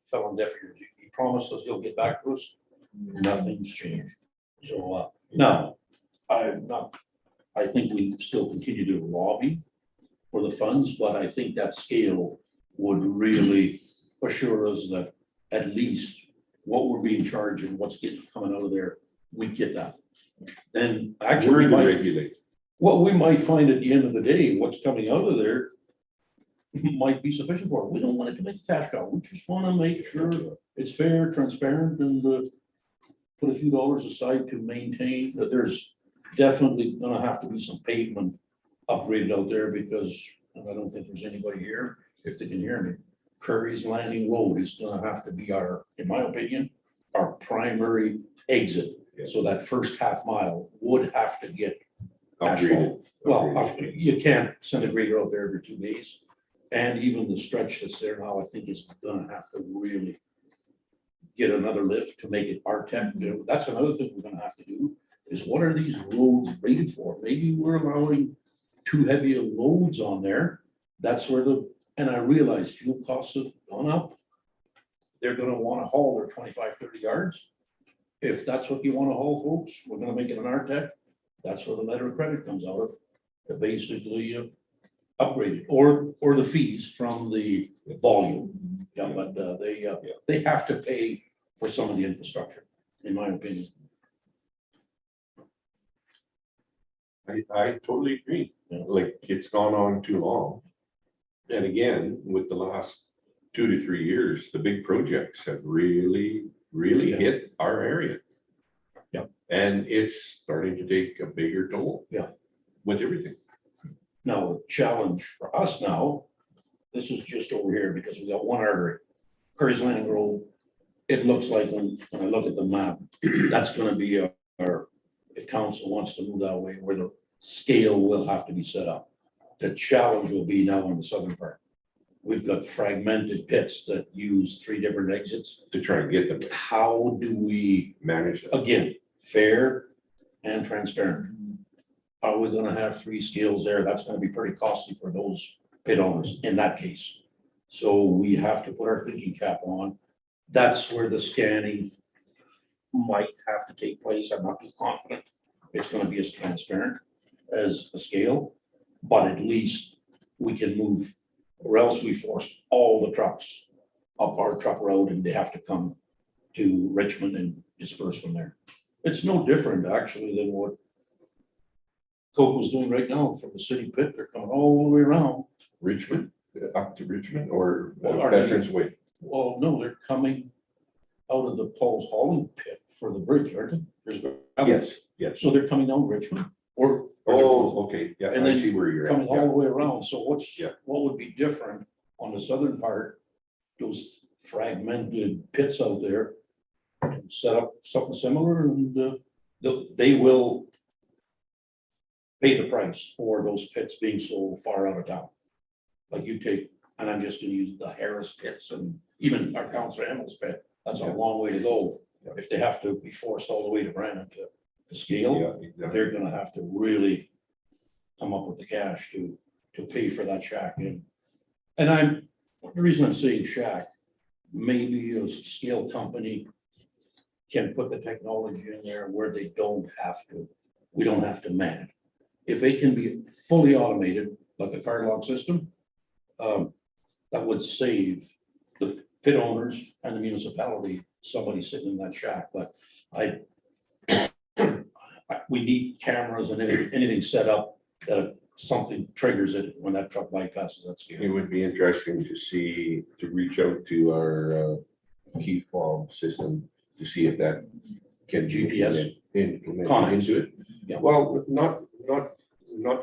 Fell on deaf ears. He promised us he'll get back to us. Nothing's changed. So now, I think we still continue to lobby for the funds, but I think that scale would really assure us that at least what we're being charged and what's coming out of there, we get that. Then actually, We're we the might, regulate. what we might find at the end of the day, what's coming out of there might be sufficient for it. We don't want it to make a cash cow. We just want to make sure it's fair, transparent, and put a few dollars aside to maintain that. There's definitely gonna have to be some pavement upgraded out there because, and I don't think there's anybody here, if they can hear me, Curry's Landing Road is gonna have to be our, in my opinion, our primary exit. Yeah. So that first half mile would have to get asphalt. Upgraded. Well, Upgraded. you can't send a grader out there every 2 days. And even the stretch that's there now, I think is gonna have to really get another lift to make it R10. You know, that's another thing we're gonna have to do, is what are these roads rated for? Maybe we're allowing too heavy of loads on there. That's where and I realize fuel costs have gone up. They're gonna wanna haul their 25, 30 yards. If that's what you wanna haul, folks, we're gonna make it an RTEC. That's where the letter of credit comes out of, to basically upgrade it, or the fees from the volume. Yeah, but they have to pay for some of the infrastructure, in my opinion. I totally agree. Yeah. Like, it's gone on too long. And again, with the last 2 to 3 years, the big projects have really Yeah. hit our area. Yeah. And it's starting to take a bigger toll. Yeah. With everything. Now, the challenge for us now, this is just over here because we got one artery, Curry's Landing Road. It looks like when I look at the map, that's gonna be our, if council wants to move that way, where the scale will have to be set up. The challenge will be now on the southern part. We've got fragmented pits that use 3 different exits. To try and get them How do we, managed. again, fair and transparent? Are we gonna have 3 scales there? That's gonna be pretty costly for those pit owners in that case. So we have to put our thinking cap on. That's where the scanning might have to take place. I'm not too confident it's gonna be as transparent as a scale, but at least we can move, or else we force all the trucks up our truck road and they have to come to Richmond and disperse from there. It's no different actually than what Coke was doing right now from the city pit. They're coming all the way around. Richmond, up to Richmond or Well, are they- Veterans Way? Well, no, they're coming out of the Paul's hauling pit for the bridge, aren't they? There's gravel. Yes, Yes. So they're coming down Richmond or. Oh, okay, yeah, And I then see where you're at. coming all Yeah. the way around, so Yeah. what would be different on the southern part? Those fragmented pits out there, set up something similar and they will pay the price for those pits being so far out of town. Like you take, and I'm just gonna use the Harris pits and even our Councilor Hamill's pit, that's a Yeah. long way to go. Yeah. If they have to be forced all the way to Brandon to scale, Yeah, exactly. they're gonna have to really come up with the cash to pay for that shack. And the reason I'm saying shack, maybe a scale company can put the technology in there where they don't have to, we don't have to man it. If it can be fully automated, like a card log system, that would save the pit owners and the municipality, somebody sitting in that shack, but we need cameras and anything set up that something triggers it when that truck bypasses that It scale. would be interesting to reach out to our key fob system to see if that can. be GPS? implemented Connex. into it. Yeah. Well, not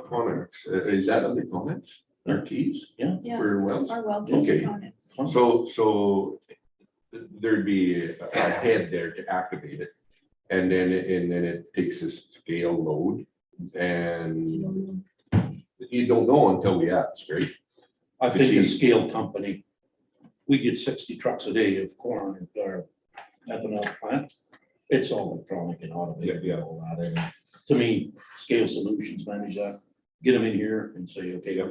Connex. Is that under Connex? Our keys Yeah, Yeah, for wells? our well Okay. components. So there'd be a head there to activate it. And then it takes a scale load and you don't know until we ask, right? I think the see- scale company, we get 60 trucks a day of corn at our ethanol plant. It's all electronic and automated Yeah, and all that. And to me, Scale Solutions manage that. Get them in here and say, okay,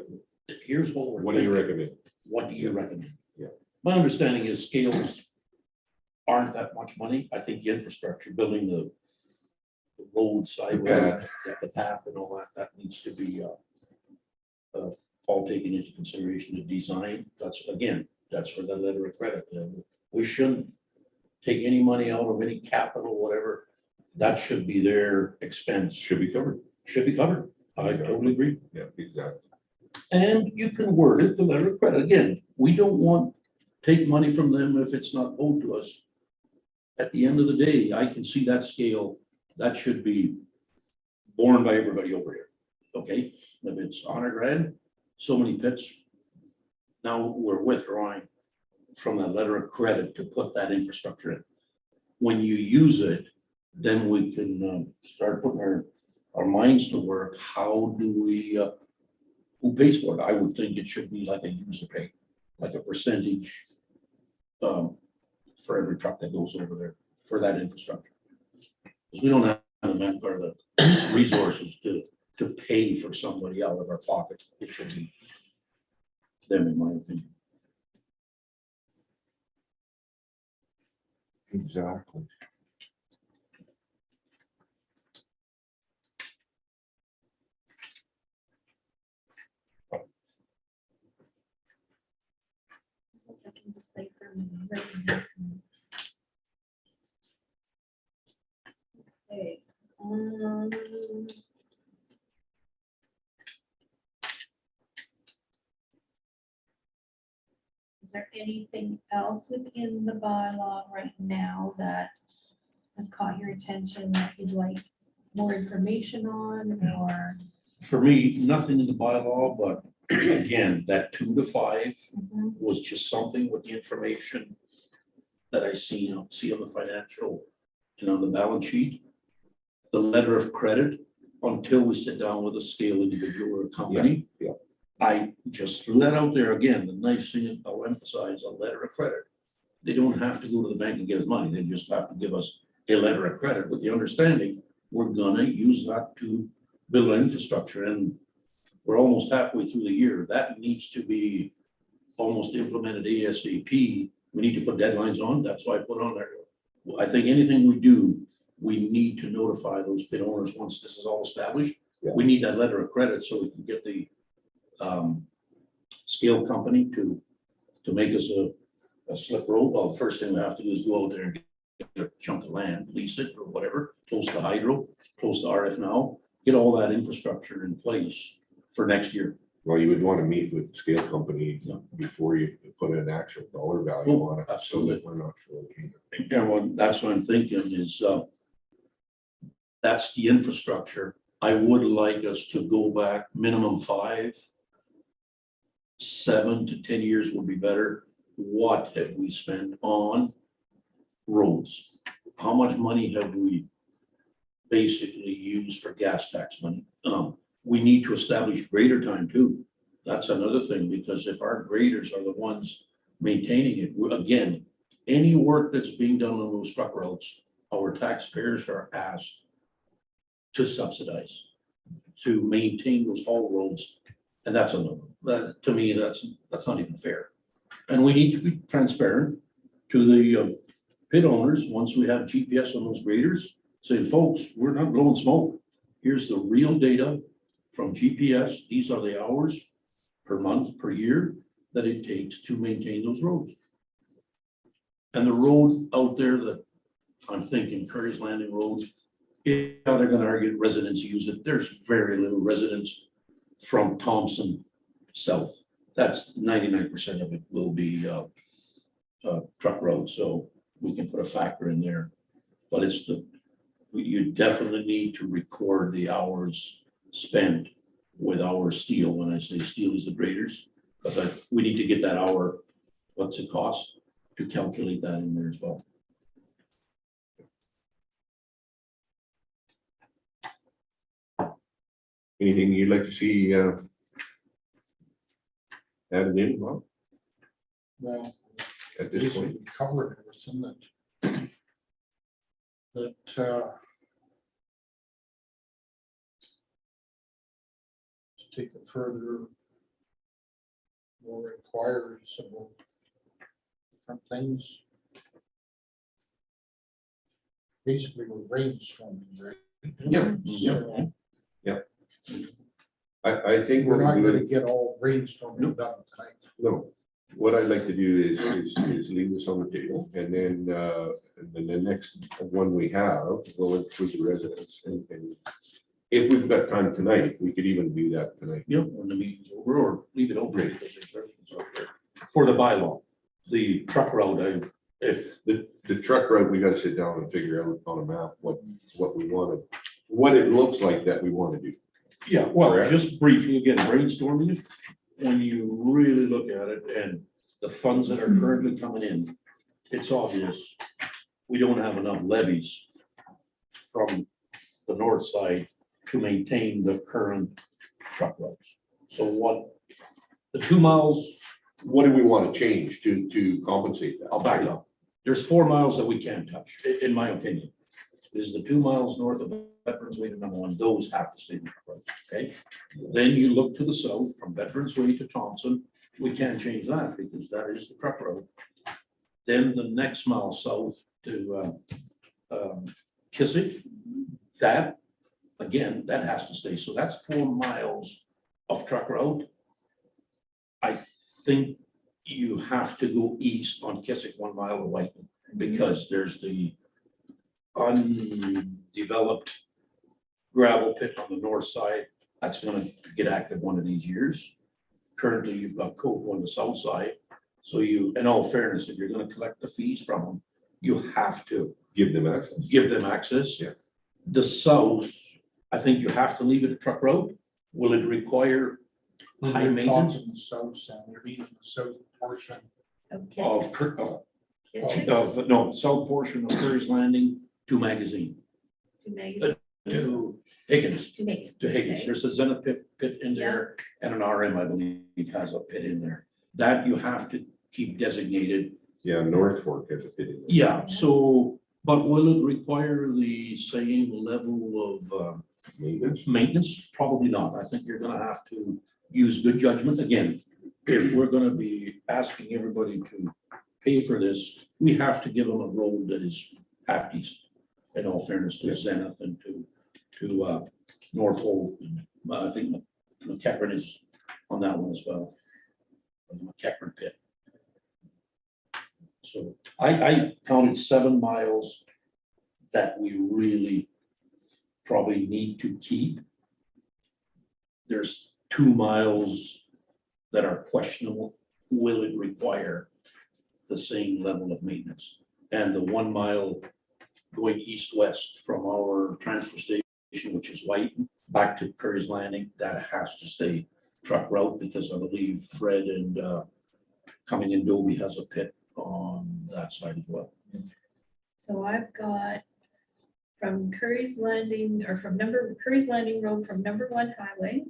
here's what we're What do you thinking. recommend? What do you recommend? Yeah. My understanding is scales aren't that much money. I think the infrastructure, building the road sidewalk, the path and all that, that needs to be all taken into consideration to design. That's for the letter of credit. We shouldn't take any money out of any capital, whatever. That should be their expense, Should be covered. should be covered. I totally agree. Yeah, exactly. And you can word it, the letter of credit. Again, we don't want, take money from them if it's not owed to us. At the end of the day, I can see that scale, that should be borne by everybody over here. Okay, if it's 100 grand, so many pits. Now we're withdrawing from that letter of credit to put that infrastructure in. When you use it, then we can start putting our minds to work. How do we, who pays for it? I would think it should be like a user pay, like a percentage for every truck that goes over there for that infrastructure. Because we don't have the manpower, the resources to pay for somebody out of our pocket. It should be them, in my opinion. Exactly. I can decipher my writing. Okay, is there anything else within the bylaw right now that has caught your attention that you'd like more information on, or? For me, nothing in the bylaw, but again, that 2 to 5 Mhm. was just something with the information that I see on the financial and on the balance sheet. The letter of credit, until we sit down with a scale individual or a company. Yeah. I just threw that out there again. The nice thing, I'll emphasize, a letter of credit. They don't have to go to the bank and get us money. They just have to give us a letter of credit with the understanding we're gonna use that to build an infrastructure, and we're almost halfway through the year. That needs to be almost implemented ASAP. We need to put deadlines on. That's why I put on there. I think anything we do, we need to notify those pit owners once this is all established. Yeah. We need that letter of credit so we can get the scale company to make us a slip road. Well, the first thing we have to do is go out there and get a chunk of land, lease it or whatever, close to hydro, close to RF now, get all that infrastructure in place for next year. Well, you would want to meet with scale company Yeah. before you put an actual dollar value Oh, on it. So absolutely. that we're not sure. And that's what I'm thinking is, that's the infrastructure. I would like us to go back minimum 5, 7 to 10 years would be better. What have we spent on roads? How much money have we basically used for gas tax money? We need to establish grader time too. That's another thing, because if our graders are the ones maintaining it, again, any work that's being done on those truck roads, our taxpayers are asked to subsidize, to maintain those haul roads. And that's a, that, to me, that's not even fair. And we need to be transparent to the pit owners, once we have GPS on those graders, saying, folks, we're not blowing smoke. Here's the real data from GPS. These are the hours per month, per year that it takes to maintain those roads. And the road out there that I'm thinking Curry's Landing Road, yeah, they're gonna argue residents use it. There's very little residents from Thompson south. That's 99% of it will be truck road, so we can put a factor in there. But it's you definitely need to record the hours spent with our steel. When I say steel is the graders, because we need to get that hour, what's it cost, to calculate that in there as well. Anything you'd like to see added in, Bob, Well, at this point? basically covered everything that to take it further, more inquiries about different things. Basically, we're brainstorming, right? Yep, So I think we're not we're gonna good. get all brainstorming done tonight. No, what I'd like to do is leave this on the table, and then the next one we have, we'll include the residents, and if we've got time tonight, we could even do that tonight. Yep, when the meeting's over, or leave it open because there's residents out there. For the bylaw, the truck route, if The truck route, we gotta sit down and figure out on a map what we wanted, what it looks like that we wanna do. yeah, well, Correct. just briefly, again, brainstorming it, when you really look at it and the funds that are currently coming in, it's obvious we don't have enough levies from the north side to maintain the current truck routes. So what, the 2 miles, What do we wanna change to compensate that? I'll back up. There's 4 miles that we can't touch, in my opinion. Is the 2 miles north of Veterans Way to number 1, those have to stay in the road, okay? Then you look to the south from Veterans Way to Thompson, we can't change that because that is the truck road. Then the next mile south to Kissick, that, again, that has to stay. So that's 4 miles of truck road. I think you have to go east on Kissick 1 mile away because there's the undeveloped gravel pit on the north side. That's gonna get active one of these years. Currently, you've got Coco on the south side. So you, in all fairness, if you're gonna collect the fees from them, you have to Give them access. give them access. Yeah. The south, I think you have to leave it a truck road. Will it require high maintenance In the south side, they're meeting the south portion. Okay. no, south portion of Curry's Landing to Magazine, to Higgins, to Higgins. Okay. There's a Zenith pit in there and an RM, I believe, has a pit in there. That you have to keep designated. Yeah, North Fork has a pit in there. Yeah, so, but will it require the same level of maintenance? Probably not. I think you're gonna have to use good judgment. Again, if we're gonna be asking everybody to pay for this, we have to give them a road that is half decent. In all fairness to Zenith and to Norfolk, and I think McCaffrey is on that one as well. The McCaffrey pit. So I counted 7 miles that we really probably need to keep. There's 2 miles that are questionable. Will it require the same level of maintenance? And the 1 mile going east-west from our transfer station, which is White, back to Curry's Landing, that has to stay truck route because I believe Fred and coming in Dobie has a pit on that side as well. So I've got from Curry's Landing, or from Curry's Landing Road from #1 highway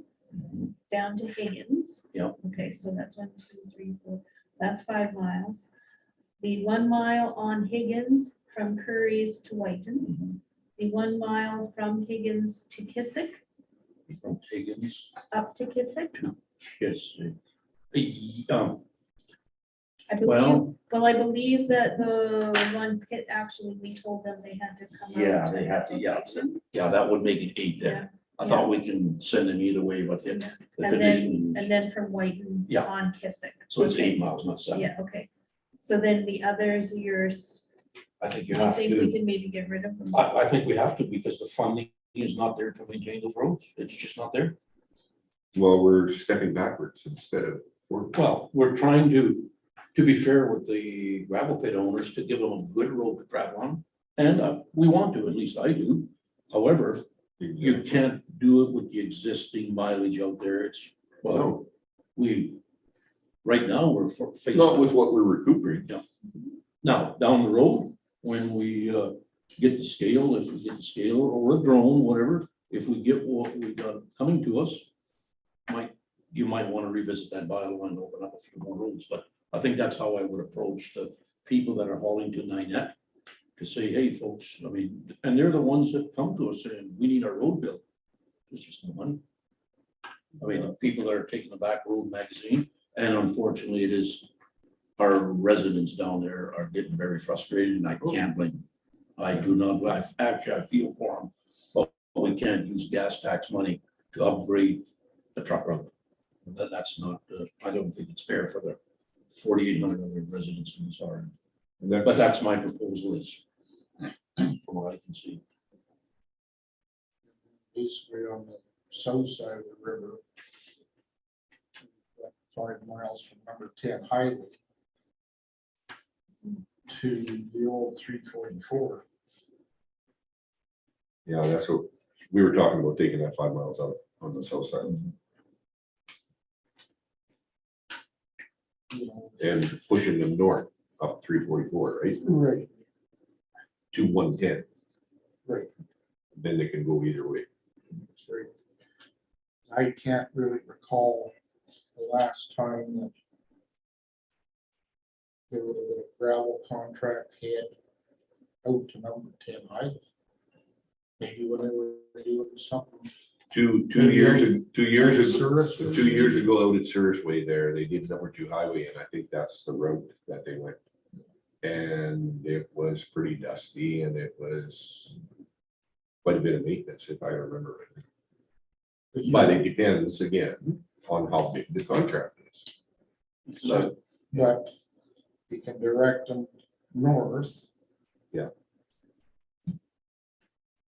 down to Higgins. Yep. Okay, so that's 1, 2, 3, 4, that's 5 miles. The 1 mile on Higgins from Curry's to Whiten. The 1 mile from Higgins to Kissick, From Higgins up to Kissick. to Kissick. I believe, well, I believe that the one pit, actually, we told them they had to come out. Yeah, they have to, yeah. Yeah, that would make it 8 Yeah, then. I thought we can send them either way, but the yeah. the And condition, then from Whiten Yeah. on Kissick. so it's Okay. 8 miles, not 7. Yeah, okay. So then the others, yours, I think you I have think we to, can maybe get rid of them. I think we have to because the funding is not there to maintain those roads. It's just not there. Well, we're stepping backwards instead of forward. Well, we're trying to be fair with the gravel pit owners, to give them a good road to travel on. And we want to, at least I do. However, you can't do it with the existing mileage out there. It's, well, No, right now, we're facing. not with what we're recuperating. Now, down the road, when we get the scale, if we get the scale or a drone, whatever, if we get what we got coming to us, you might want to revisit that bylaw and open up a few more roads, but I think that's how I would approach the people that are hauling to Ninette, to say, hey, folks, I mean, and they're the ones that come to us saying, we need our road built. There's just no money. I mean, the people that are taking the back road magazine, and unfortunately, it is, our residents down there are getting very frustrated, and I can't blame them. I do not, I feel for them, but we can't use gas tax money to upgrade the truck road. That's not, I don't think it's fair for the 4,800 other residents in this area. But that's my proposal is, from what I can see. Basically on the south side of the river, 5 miles from #10 highway to the old 344. Yeah, that's what, we were talking about taking that 5 miles out on the south side You know, and pushing them north up 344, right, right, to 110. right. Then they can go either way. That's right. I can't really recall the last time that there would have been a gravel contract head out to #10 highway. Maybe when they were doing something. 2 years ago, 2 years ago, Service. 2 years ago out at Surrey there, they did #2 highway, and I think that's the route that they went. And it was pretty dusty, and it was quite a bit of maintenance, if I remember right. But it depends again on how big the contract is. So, But you can direct them north,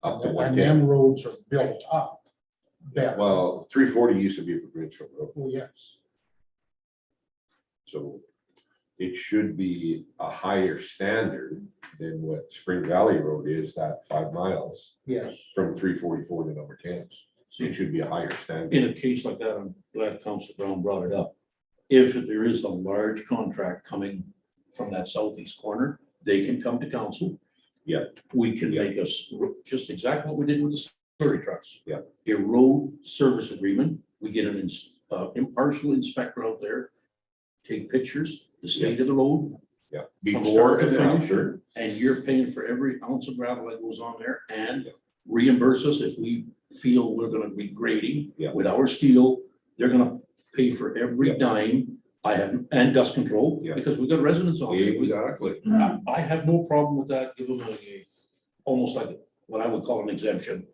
up to and 110. them roads are built up. better. Well, 340 used to be a provincial road, Oh, yes, so it should be a higher standard than what Spring Valley Road is, that 5 miles yes. from 344 to #10. So it should be a higher standard. In a case like that, I'm glad Councilor Brown brought it up. If there is a large contract coming from that southeast corner, they can come to council. Yeah. We can make us, just exactly what we did with the slurry trucks. Yeah. A road service agreement, we get an impartial inspector out there, take pictures, the state of the road, Yeah, from before start to and finish, after. and you're paying for every ounce of gravel that goes on there, and reimburse us if we feel we're gonna be grading Yeah. with our steel. They're gonna pay for every Yeah. dime. I have, and dust control, Yeah. because we got residents on there. Exactly. I have no problem with that, give them almost like what I would call an exemption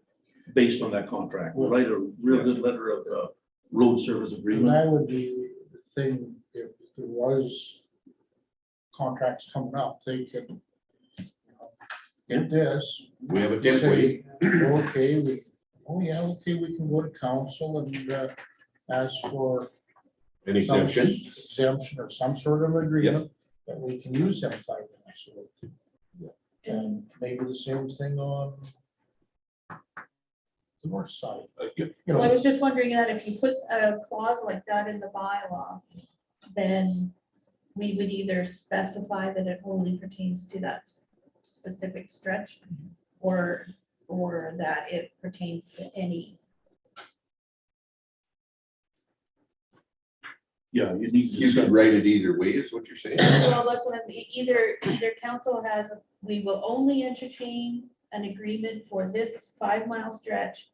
based on that contract. We'll write a real good letter of road service And agreement. that would be the thing, if there was contracts coming up, they could, you know, get this, We have a say, template. okay, we can go to council and ask for An some exemption. exemption or some sort of agreement that we can use them 5 minutes. And maybe the same thing on the north side. You Well, I know, was just wondering that if you put a clause like that in the bylaw, then we would either specify that it only pertains to that specific stretch, or that it pertains to any. Yeah, you need to You set could write it either way, is what you're saying? Well, that's what I'm, either council has, we will only entertain an agreement for this 5 mile stretch.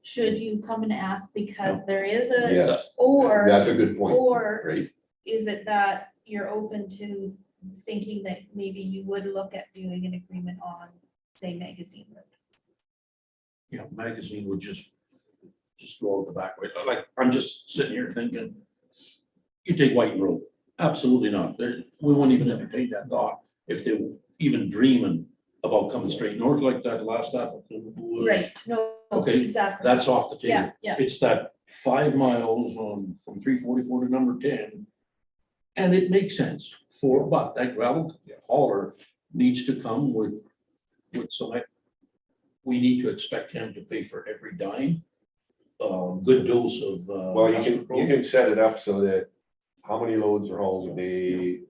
Should you come and ask because there is a, Yes, or, that's a good point, or right? is it that you're open to thinking that maybe you would look at doing an agreement on, say, Magazine Road? Yeah, magazine would just go out the back way. Like, I'm just sitting here thinking, you take White Road, absolutely not. There, we won't even entertain that thought if they were even dreaming about coming straight north like that last applicant. was. Right, no, Okay, exactly. That's off the table. Yeah, yeah, It's that 5 miles on from 344 to number 10. And it makes sense but that gravel hauler needs to come with some. We need to expect him to pay for every dime. Good dose of. Well, you can set it up so that how many loads are hauled a day,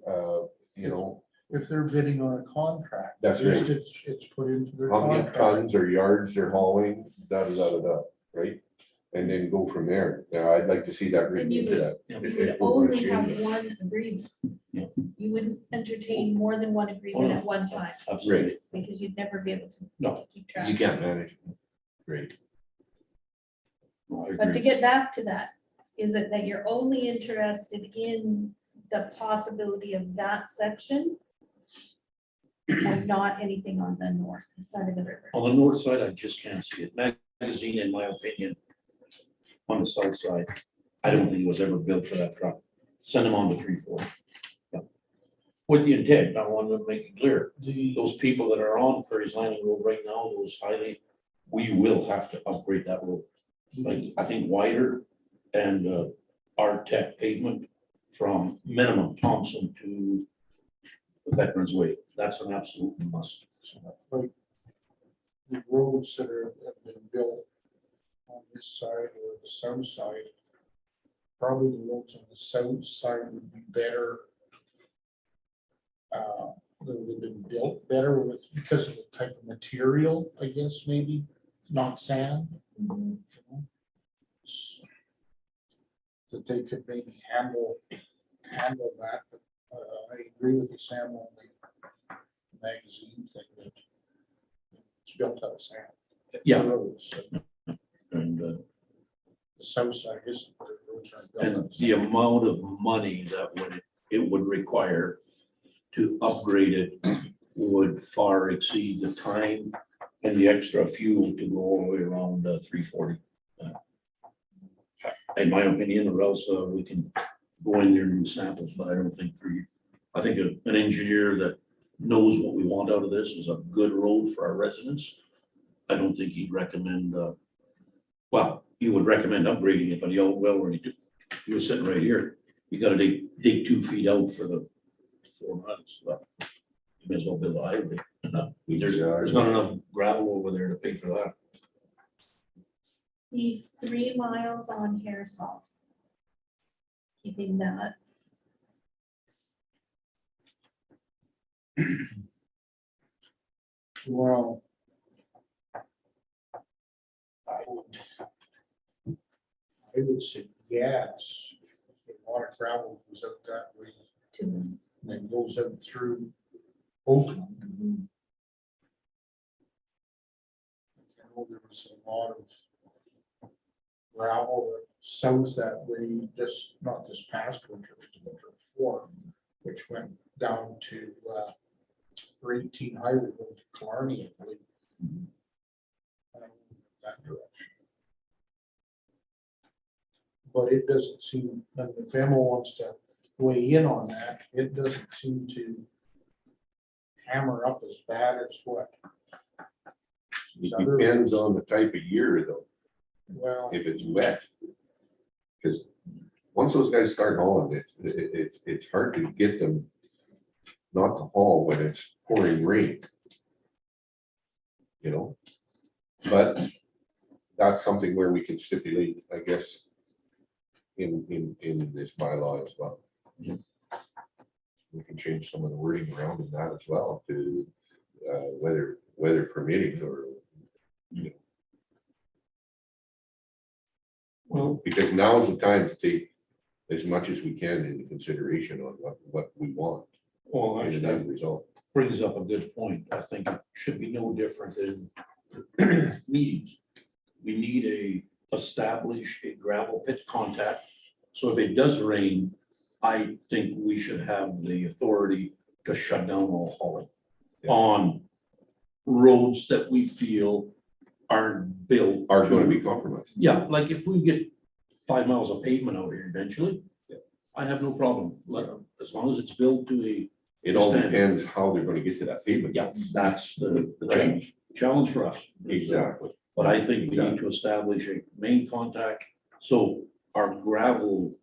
you know, if they're bidding on a contract. That's just right. It's put into their how many contract. tons or yards they're hauling, right? And then go from there. Yeah, I'd like to see that written And you into would- that. Yeah. If you we're would gonna only change have it. one agreement. Yeah. You wouldn't entertain more than one agreement at one time, Absolutely. because you'd never be able to No, keep track. You can't manage. it. Great. no, I But to agree. get back to that, is it that you're only interested in the possibility of that section? And not anything on the north side of the river? On the north side, I just can't see it. Magazine, in my opinion, on the south side, I don't think it was ever built for that truck. Send them on to 340. Yeah. With the intent, I want to make it clear, The, those people that are on Prairie's Landing Road right now, those highly, we will have to upgrade that road. Like, I think wider and our tech pavement from minimum Thompson to Veterans Way. That's an absolute must. like, the roads that have been built on this side or the south side, probably the roads on the south side would be better. They've been built better because of the type of material, I guess, maybe, not sand. Mhm. you know, that they could maybe handle that. But I agree with you, Sam, on the magazine thing that it's built out of sand. Yeah, Roads, and the south side isn't, the roads aren't built. and out of the sand. amount of money that it would require to upgrade it would far exceed the time and the extra fuel to go all the way around 340. In my opinion, or else we can go in there and do samples, but I don't think I think an engineer that knows what we want out of this is a good road for our residents. I don't think he'd recommend, well, he would recommend upgrading it, but he already did. He was sitting right here. You gotta dig 2 feet out for the 4 months, but you may as well build a highway. There's not enough gravel over there to pay for that. The 3 miles on Harris Hall. Keeping that. Well, I would say yes. A lot of gravel goes out that way To, and then goes out through Oakland. I know there was a lot of gravel south that way, just not this past winter, but the winter before, which went down to 18 Highway Road to Killarney, I believe. That direction. But it doesn't seem, and if Emma wants to weigh in on that, it doesn't seem to hammer up as bad as what. It depends on the type of year though, Well, if it's wet. Because once those guys start hauling, it's hard to get them not to haul when it's pouring rain. you know? But that's something where we can stipulate, I guess, in this bylaw as well. Yeah. We can change some of the wording around in that as well to weather permitting or, Well, because now is the time to take as much as we can into consideration on what we want well, in actually, the that end result. brings up a good point. I think it should be no different than meetings. We need establish a gravel pit contact. So if it does rain, I think we should have the authority to shut down all hauling Yeah. on roads that we feel aren't built. Are going to be compromised. Yeah, like if we get 5 miles of pavement out here eventually, Yeah. I have no problem. As long as it's built to It all Understand. depends how they're going to get to that pavement. yeah, that's the Right. challenge for us. Exactly. But I think we need to establish a main contact, so our gravel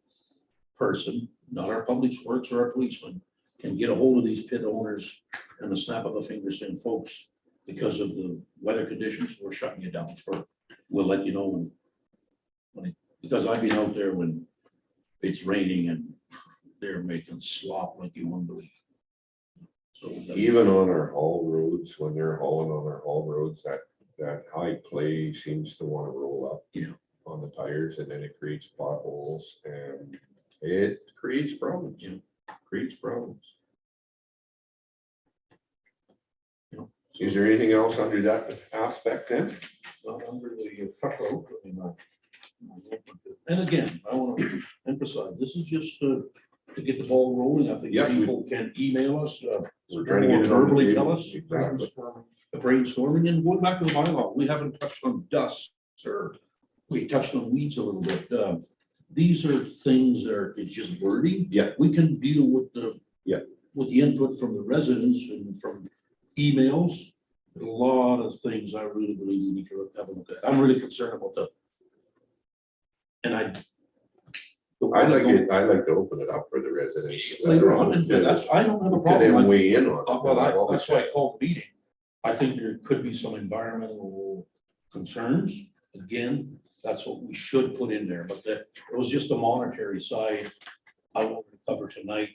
person, not our public works or our policeman, can get a hold of these pit owners and the snap of a finger saying, folks, because of the weather conditions, we're shutting you down we'll let you know because I've been out there when it's raining and they're making slop like you won't believe. So Even on our haul roads, when they're hauling on our haul roads, that high clay seems to want to roll up. Yeah. On the tires, and then it creates potholes and it creates problems. Yeah. Creates problems. You know, Is there anything else under that aspect then? Well, under the truck road, I mean, and again, I want to emphasize, this is just to get the ball rolling. I think Yeah, people can email us, We're trying to get it on the verbally table. tell us. Exactly. The brainstorming and going back to the bylaw, we haven't touched on dust or we touched on weeds a little bit. These are things that are, it's just wording. Yeah. We can deal with the. Yeah. With the input from the residents and from emails, a lot of things I really believe we need to have a look at. I'm really concerned about the. And I'd like to open it up for the residents. later on, and that's, I don't have a To problem. them I- weigh in on it. Well, that's why I called the meeting. I think there could be some environmental concerns. Again, that's what we should put in there, but that, it was just the monetary side I wanted to cover tonight.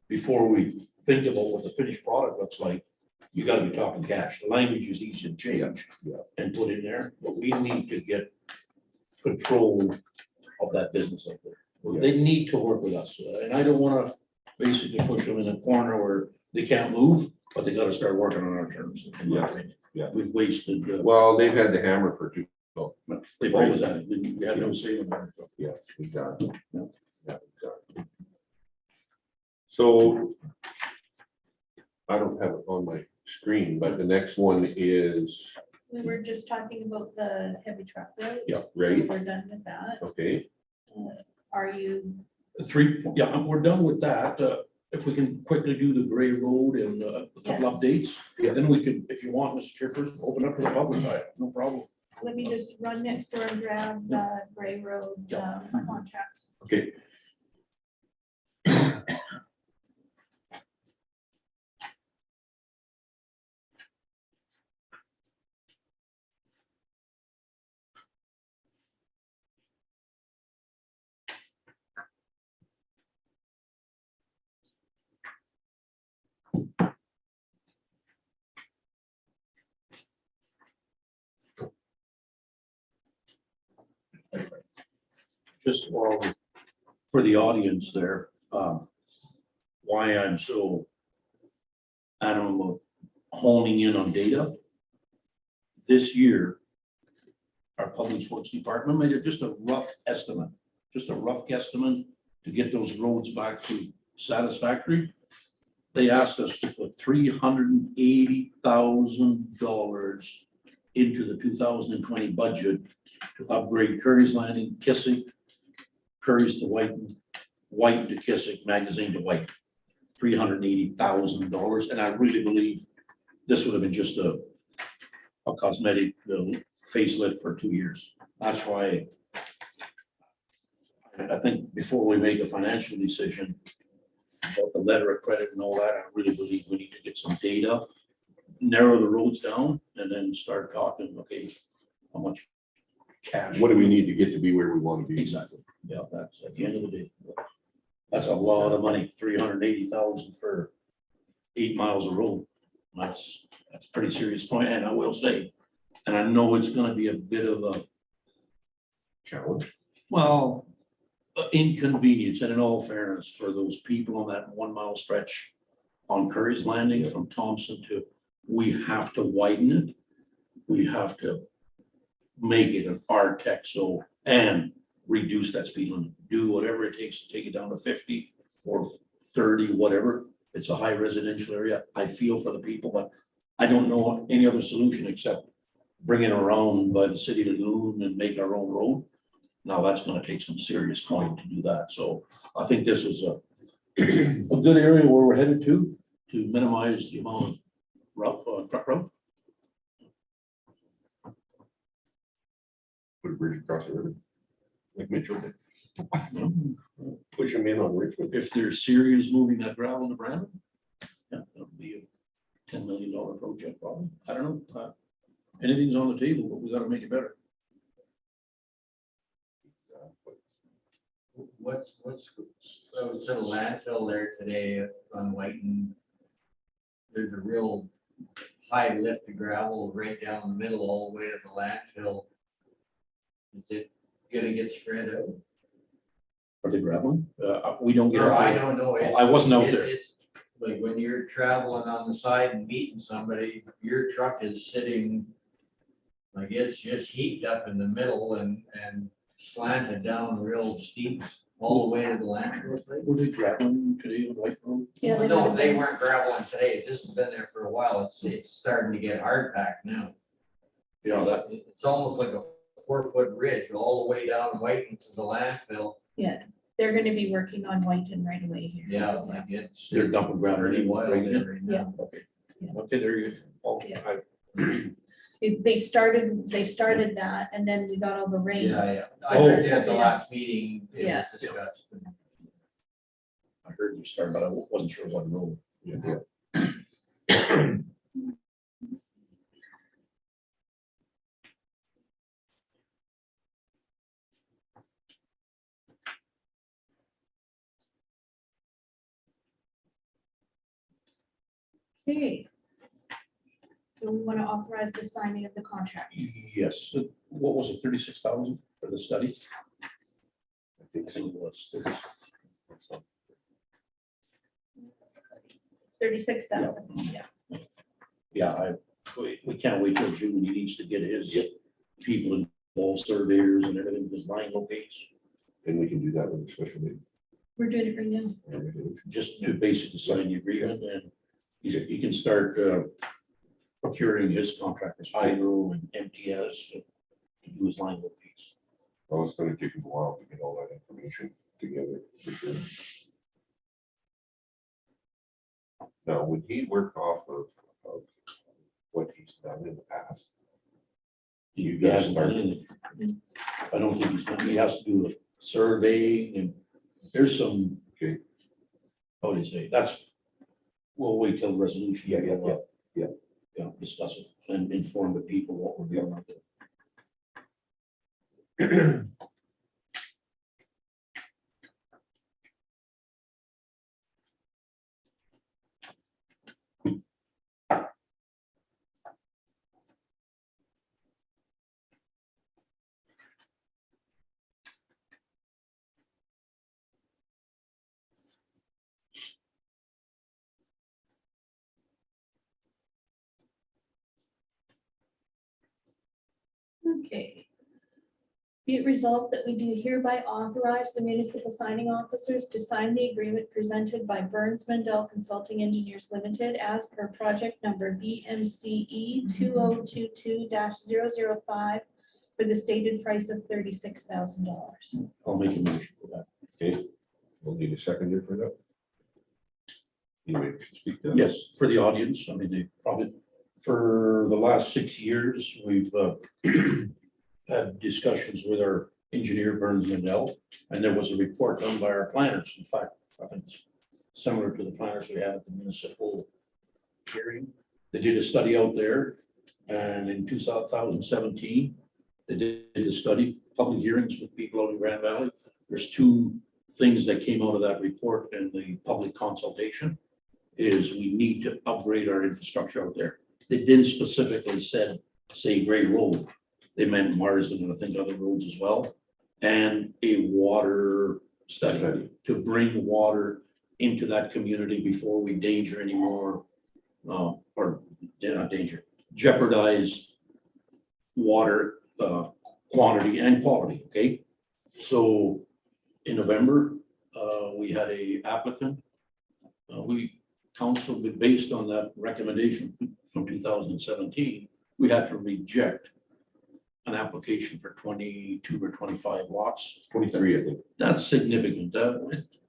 Before we think about what the finished product looks like, you gotta be talking cash. The language is easy to change. Yeah. And put in there, but we need to get control of that business out there. Well, they need to work with us, and I don't wanna basically push them in a corner where they can't move, but they gotta start working on our terms. in my Yeah, opinion. yeah. We've wasted, Well, they've had the hammer for two. they've always had it, we had no say in it. Yeah, exactly. Yeah. Yeah, exactly. So I don't have it on my screen, but the next one is, We were just talking about the heavy truck road. Yeah, So right, we're done with that. okay, Are you, We're done with that, if we can quickly do the Gray Road and a couple Yes. updates, Yeah. then we could, if you want, Mr. Chairperson, open up to the public, no problem. let me just run next door and grab the Gray Road contract. okay. Just for the audience there, why I'm so, I don't know, honing in on data. This year, our Public Works Department made just a rough estimate, just a rough guesstimate to get those roads back to satisfactory. They asked us to put $380,000 into the 2020 budget to upgrade Curry's Landing, Kissick, Curry's to Whiten, Whiten to Kissick, Magazine to White. $380,000, and I really believe this would have been just a cosmetic facelift for 2 years. That's why I think before we make a financial decision about the letter of credit and all that, I really believe we need to get some data. narrow the roads down and then start talking, okay, how much cash. What do we need to get to be where we want to be? Exactly, yeah, that's at the end of the day. That's a lot of money, 380,000 for 8 miles of road. That's a pretty serious point, and I will say, and I know it's gonna be a bit of a, Challenge. well, inconvenience, and in all fairness, for those people on that 1 mile stretch on Curry's Landing from Thompson to, we have to widen it. We have to make it an R-Tech, so, and reduce that speed limit, do whatever it takes to take it down to 50 or 30, whatever. It's a high residential area. I feel for the people, but I don't know any other solution except bring it around by the city lagoon and make our own road. Now, that's gonna take some serious coin to do that, so I think this is a good area where we're headed to minimize the amount of truck route. Put a bridge across the river. Like Mitchell did. Push them in on Richmond. If they're serious moving that gravel to Brandon, yeah, that'll be a $10 million project probably. I don't know. Anything's on the table, but we gotta make it better. What's, I was at a landfill there today on Whiten. There's a real high lift of gravel right down the middle all the way to the landfill. Is it gonna get spread out? Are they graveling? We don't get. Or up I there. don't know. It's- I wasn't out there. It's like when you're traveling on the side and meeting somebody, your truck is sitting, like it's just heaped up in the middle and slanted down real steep all the way to the landfill. Were they graveling today on White Road? Yeah, they No, would've they been. weren't graveling today. This has been there for a while. It's starting to get hard packed now. Yeah, that, It's almost like a 4-foot ridge all the way down Whiten to the landfill. Yeah, they're gonna be working on Whiten right away here. Yeah, like it's they're dumping gravel. pretty in, wild right there in. right Yeah. now. Okay, Yeah. okay, there you go. Yeah. I- They started that and then we got all the rain. Yeah. I Oh, heard at the yeah. last meeting, it Yeah. was discussed. I heard you start, but I wasn't sure what road. Yeah. Okay. So we want to authorize the signing of the contract. Yes, what was it, 36,000 for the study? I I think so. think it was 36. 36,000, yeah. Yeah, we can't wait till June. He needs to get his people involved, surveyors and everything, his line locates, And we can do that with a special meeting. We're doing it right now. just to basically sign the agreement, and he can start procuring his contractors, Hydro and MTS, to do his line locates. Well, it's gonna take him a while to get all that information together, for sure. Now, would he work off of what he's done in the past? You guys guys start- I don't think he has to do a survey, and there's some. Okay. How would you say, we'll wait till the resolution. Yeah. Yeah, discuss it and inform the people what we're doing with it. Okay. Be it resolved that we do hereby authorize the municipal signing officers to sign the agreement presented by Burns Mandel Consulting Engineers Limited as per project number BMCE 2022-005 for the stated price of $36,000. I'll make a motion for that. Okay, we'll need a seconder for that. Anybody should speak to that? Yes, for the audience, I mean, they probably, for the last 6 years, we've had discussions with our engineer Burns Mandel, and there was a report done by our planners. In fact, I think it's similar to the planners we had at the municipal hearing. They did a study out there, and in 2017, they did a study, public hearings with people out in Grand Valley. There's two things that came out of that report in the public consultation, is we need to upgrade our infrastructure out there. They didn't specifically say Gray Road. They meant Marsden and I think other roads as well. And a water study to bring water into that community before we danger anymore, or not danger, jeopardize water quantity and quality, okay? So in November, we had a applicant. Council, based on that recommendation from 2017, we had to reject an application for 22 or 25 lots. 23, I think. That's significant.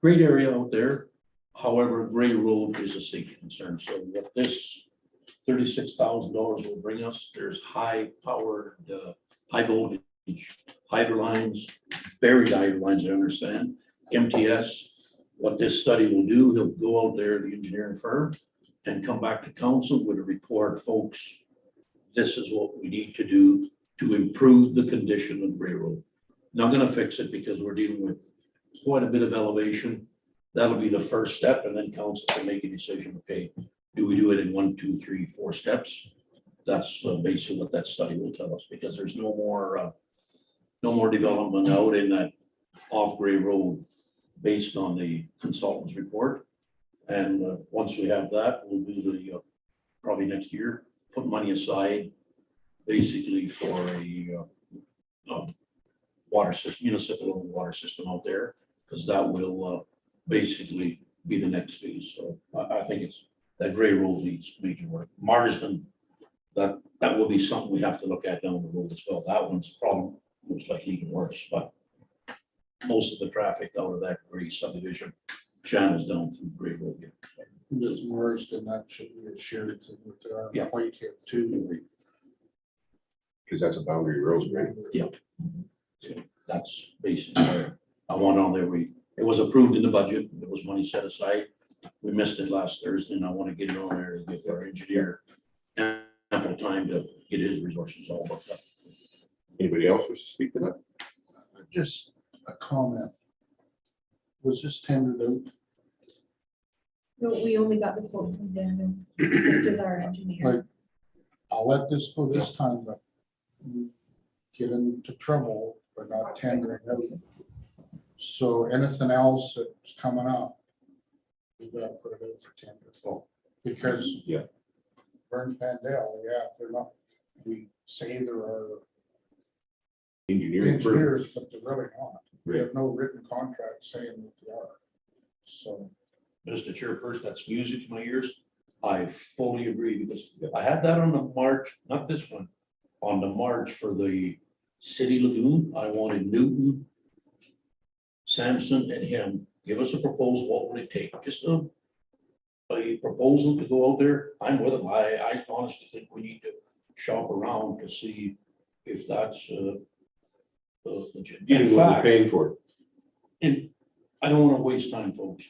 Great area out there. However, Gray Road is a safety concern. So what this $36,000 will bring us, there's high powered, high voltage hydro lines, buried hydro lines, I understand, MTS. What this study will do, he'll go out there, the engineering firm, and come back to council with a report, folks. This is what we need to do to improve the condition of Gray Road. Not gonna fix it because we're dealing with quite a bit of elevation. That'll be the first step, and then council can make a decision, okay, do we do it in 1, 2, 3, 4 steps? That's basically what that study will tell us, because there's no more development out in that off Gray Road based on the consultant's report. And once we have that, we'll do the, probably next year, put money aside basically for a water system, municipal water system out there, because that will basically be the next phase. So I think it's, that Gray Road needs major work. Marsden, that will be something we have to look at down the road as well. That one's probably most likely even worse, but most of the traffic out of that Gray subdivision channels down through Gray Road here. This Marsden, that should be a shared thing with our Yeah. Whitehead too. Because that's a boundary road, right? So that's basically where I want on there. It was approved in the budget. There was money set aside. We missed it last Thursday, and I want to get it on there to give our engineer ample time to get his resources all booked up. Anybody else wish to speak to that? Just a comment. Was this tendered out? No, we only got the quote from Daniel, just as our engineer. Like, I'll let this go this time, but we get into trouble by not tendering out. So anything else that's coming up, we gotta put it out for tender. Oh. Because Yeah. Burns Vandell, yeah, they're not, we say there are Engineering firm. engineers, but they're really not. We Right. have no written contract saying that they are. So, Mr. Chairperson, that's music to my ears. I fully agree, because I had that on the March, not this one, on the March for the city lagoon. I wanted Newton, Sampson, and him, give us a proposal, what would it take? Just a proposal to go out there. I'm with them. I honestly think we need to shop around to see if that's legit. In Getting what we're fact, paying for. and I don't want to waste time, folks,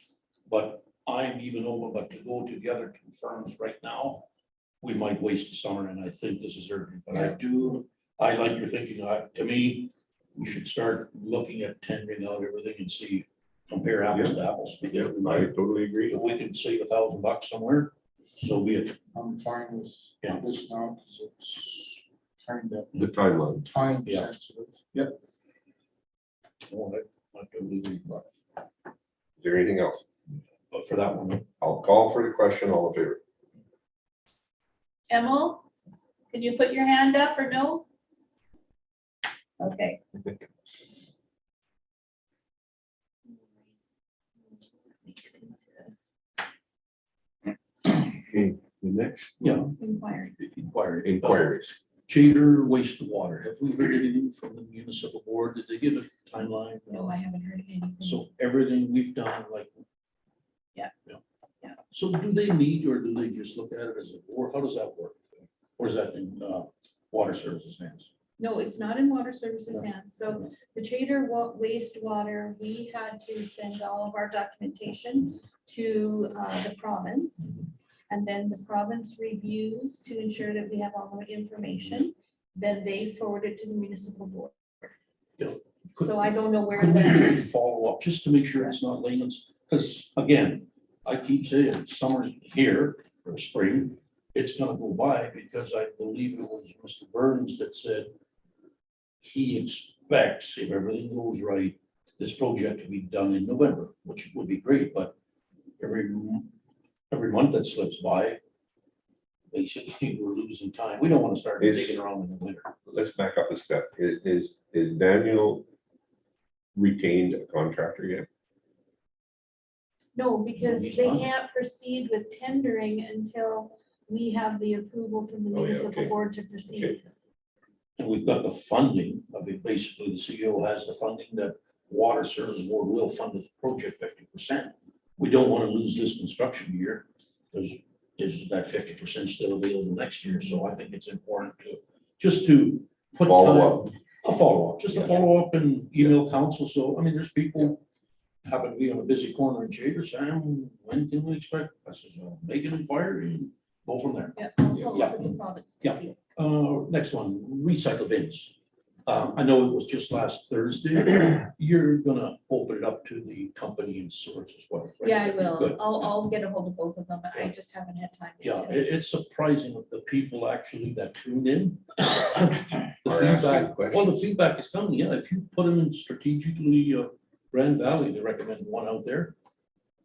but I'm even open, but to go together two firms right now, we might waste the summer, and I think this is urgent, but I like your thinking. To me, we should start looking at tendering out everything and see, compare apples to apples, Yeah, because we I might, totally agree. if we can save $1,000 somewhere, so be it. I'm fine with Yeah. this now, because it's kind of The timeline. time Yeah. sensitive. Oh, I totally agree, but Is there anything else? for that one, I'll call for the question. All in favor? Emil, can you put your hand up or no? Okay. Okay, the next. yeah, Inquiry. inquiry. Inquiries. Cheater wastewater, have we heard anything from the municipal board? Did they give a timeline? No, I haven't heard anything. So everything we've done, like. Yeah. Yeah. So do they meet, or do they just look at it as a board? How does that work? Or is that in water services hands? No, it's not in water services hands. So the Trader wastewater, we had to send all of our documentation to the province. And then the province reviews to ensure that we have all the information. Then they forward it to the municipal board. Could- So I don't know where Could we do a that, follow-up, just to make sure it's not layman's, because again, I keep saying, summer's here, or spring, it's gonna go by, because I believe it was Mr. Burns that said he expects, if everything goes right, this project to be done in November, which would be great, but every month that slips by, basically, we're losing time. We don't want to start digging around in the winter. Let's back up a step. Is Daniel retained a contractor yet? no, because He's they not. can't proceed with tendering until we have the approval from the Oh, yeah, municipal okay. board to proceed. And we've got the funding, I mean, basically, the CEO has the funding that Water Service Board will fund the project 50%. We don't want to lose this construction year, because is that 50% still available next year? So I think it's important to put Follow time- a follow-up, just a Yeah. follow-up and email council. So, I mean, there's people happen to be on a busy corner in Shaver, Sam, when can we expect? I says, well, make an inquiry and go from there. Yeah, I'll follow up with the province to Yeah. see. Next one, recycle bins. I know it was just last Thursday. You're gonna open it up to the company and source as well, right? Yeah, I will. Good. I'll get a hold of both of them, but I just haven't had time. yet Yeah, today. it's surprising that the people actually that tune in. The Are asking feedback, well, the questions. feedback is coming, yeah, if you put them in strategically, Grand Valley, they recommend one out there.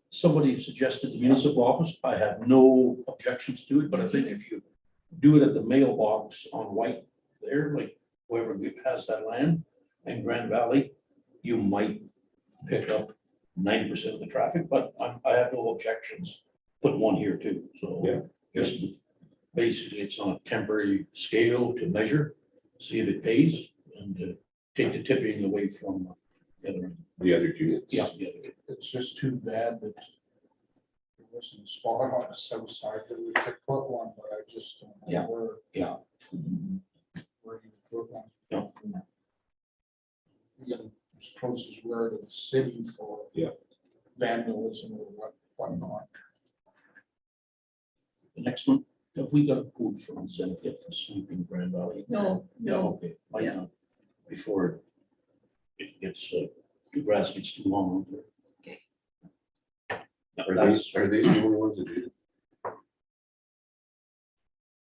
Somebody suggested the municipal office, I have no objections to it, but I think if you do it at the mailbox on White there, like whoever has that land, and Grand Valley, you might pick up 90% of the traffic, but I have no objections. Put one here too, so. Yeah. Just basically, it's on a temporary scale to measure, see if it pays, and take the tipping away from the other end. The other two? Yeah, the other end. It's just too bad that there wasn't a spot on the south side that we could put one, but I just don't Yeah. know where, Yeah. where you put one. Yeah. Even as close as we are to the city for Yeah. vandalism or whatnot. The next one, have we got a quote from Zenith yet for sweeping Grand Valley? No, Yeah, no. okay, might Yeah. not, before it gets, the grass gets too long. Okay. That's Are they the only ones that do?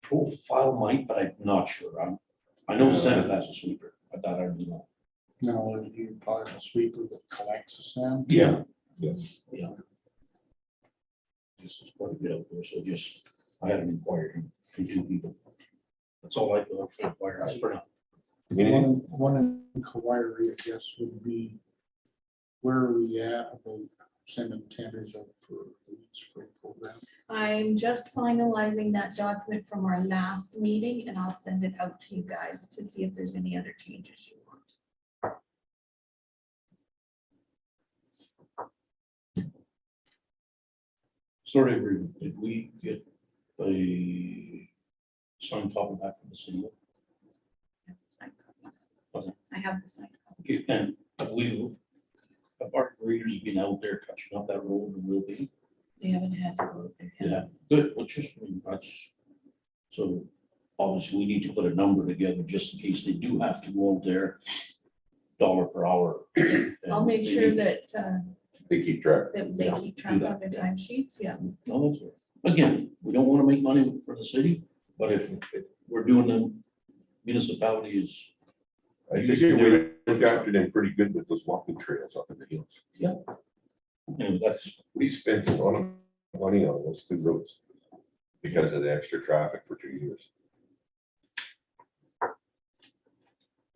Profile might, but I'm not sure. I know Zenith has a sweeper, but that I don't know. No, you probably have a sweeper that collects the sand. Yeah. Yes. Yeah. This is quite a bit out there, so just, I had an inquiry from two people. That's all I got for inquiries for now. One inquiry, I guess, would be where are we at about sending tenders out for the spring program? I'm just finalizing that document from our last meeting and I'll send it out to you guys to see if there's any other changes you want. Story agreement, did we get a signed copy back from the city? I have the signed copy. Okay. I have the signed copy. Okay, and have our graders been out there touching up that road and will be? They haven't had to go out there yet. Yeah, good, which is, I mean, that's, so obviously we need to put a number together just in case they do have to go out there. $1 per hour. I'll make sure that They keep track. they Yeah, keep do track that, of their yeah. time sheets, yeah. No, that's good. Again, we don't want to make money for the city, but if we're doing the municipality is. I think we factored in pretty good with those walking trails up in the hills. And that's, We spent a lot of money on those two roads because of the extra traffic for 2 years.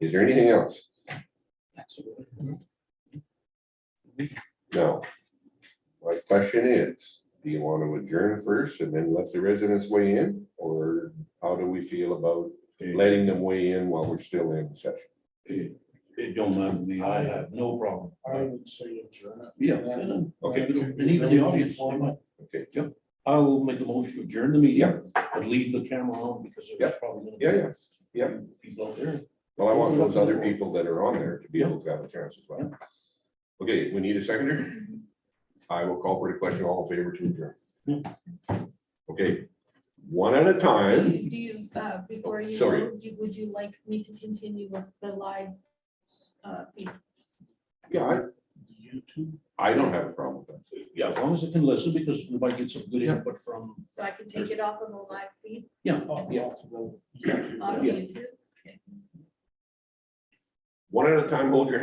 Is there anything else? that's. No. My question is, do you want to adjourn first and then let the residents weigh in? Or how do we feel about letting them weigh in while we're still in session? It don't matter to me. I have no problem. I would say adjourn it. Yeah. And Okay. And even the audience. Okay. Yep. I'll make a motion to adjourn the meeting. Yeah. But leave the camera on because there's Yeah. probably. gonna Yeah, be yeah. People out there. Well, I want those other people that are on there to be able to have a chance as well. Okay, we need a seconder. I will call for the question. All in favor to adjourn. Yeah. Okay, one at a time. Do you, before you Sorry. go, would you like me to continue with the live feed? Yeah, YouTube. I don't have a problem with that. Yeah, as long as it can listen, because we might get some good input from, So I can take it off of the live feed Oh, yeah. so the YouTube. on Yeah. YouTube? One at a time, hold your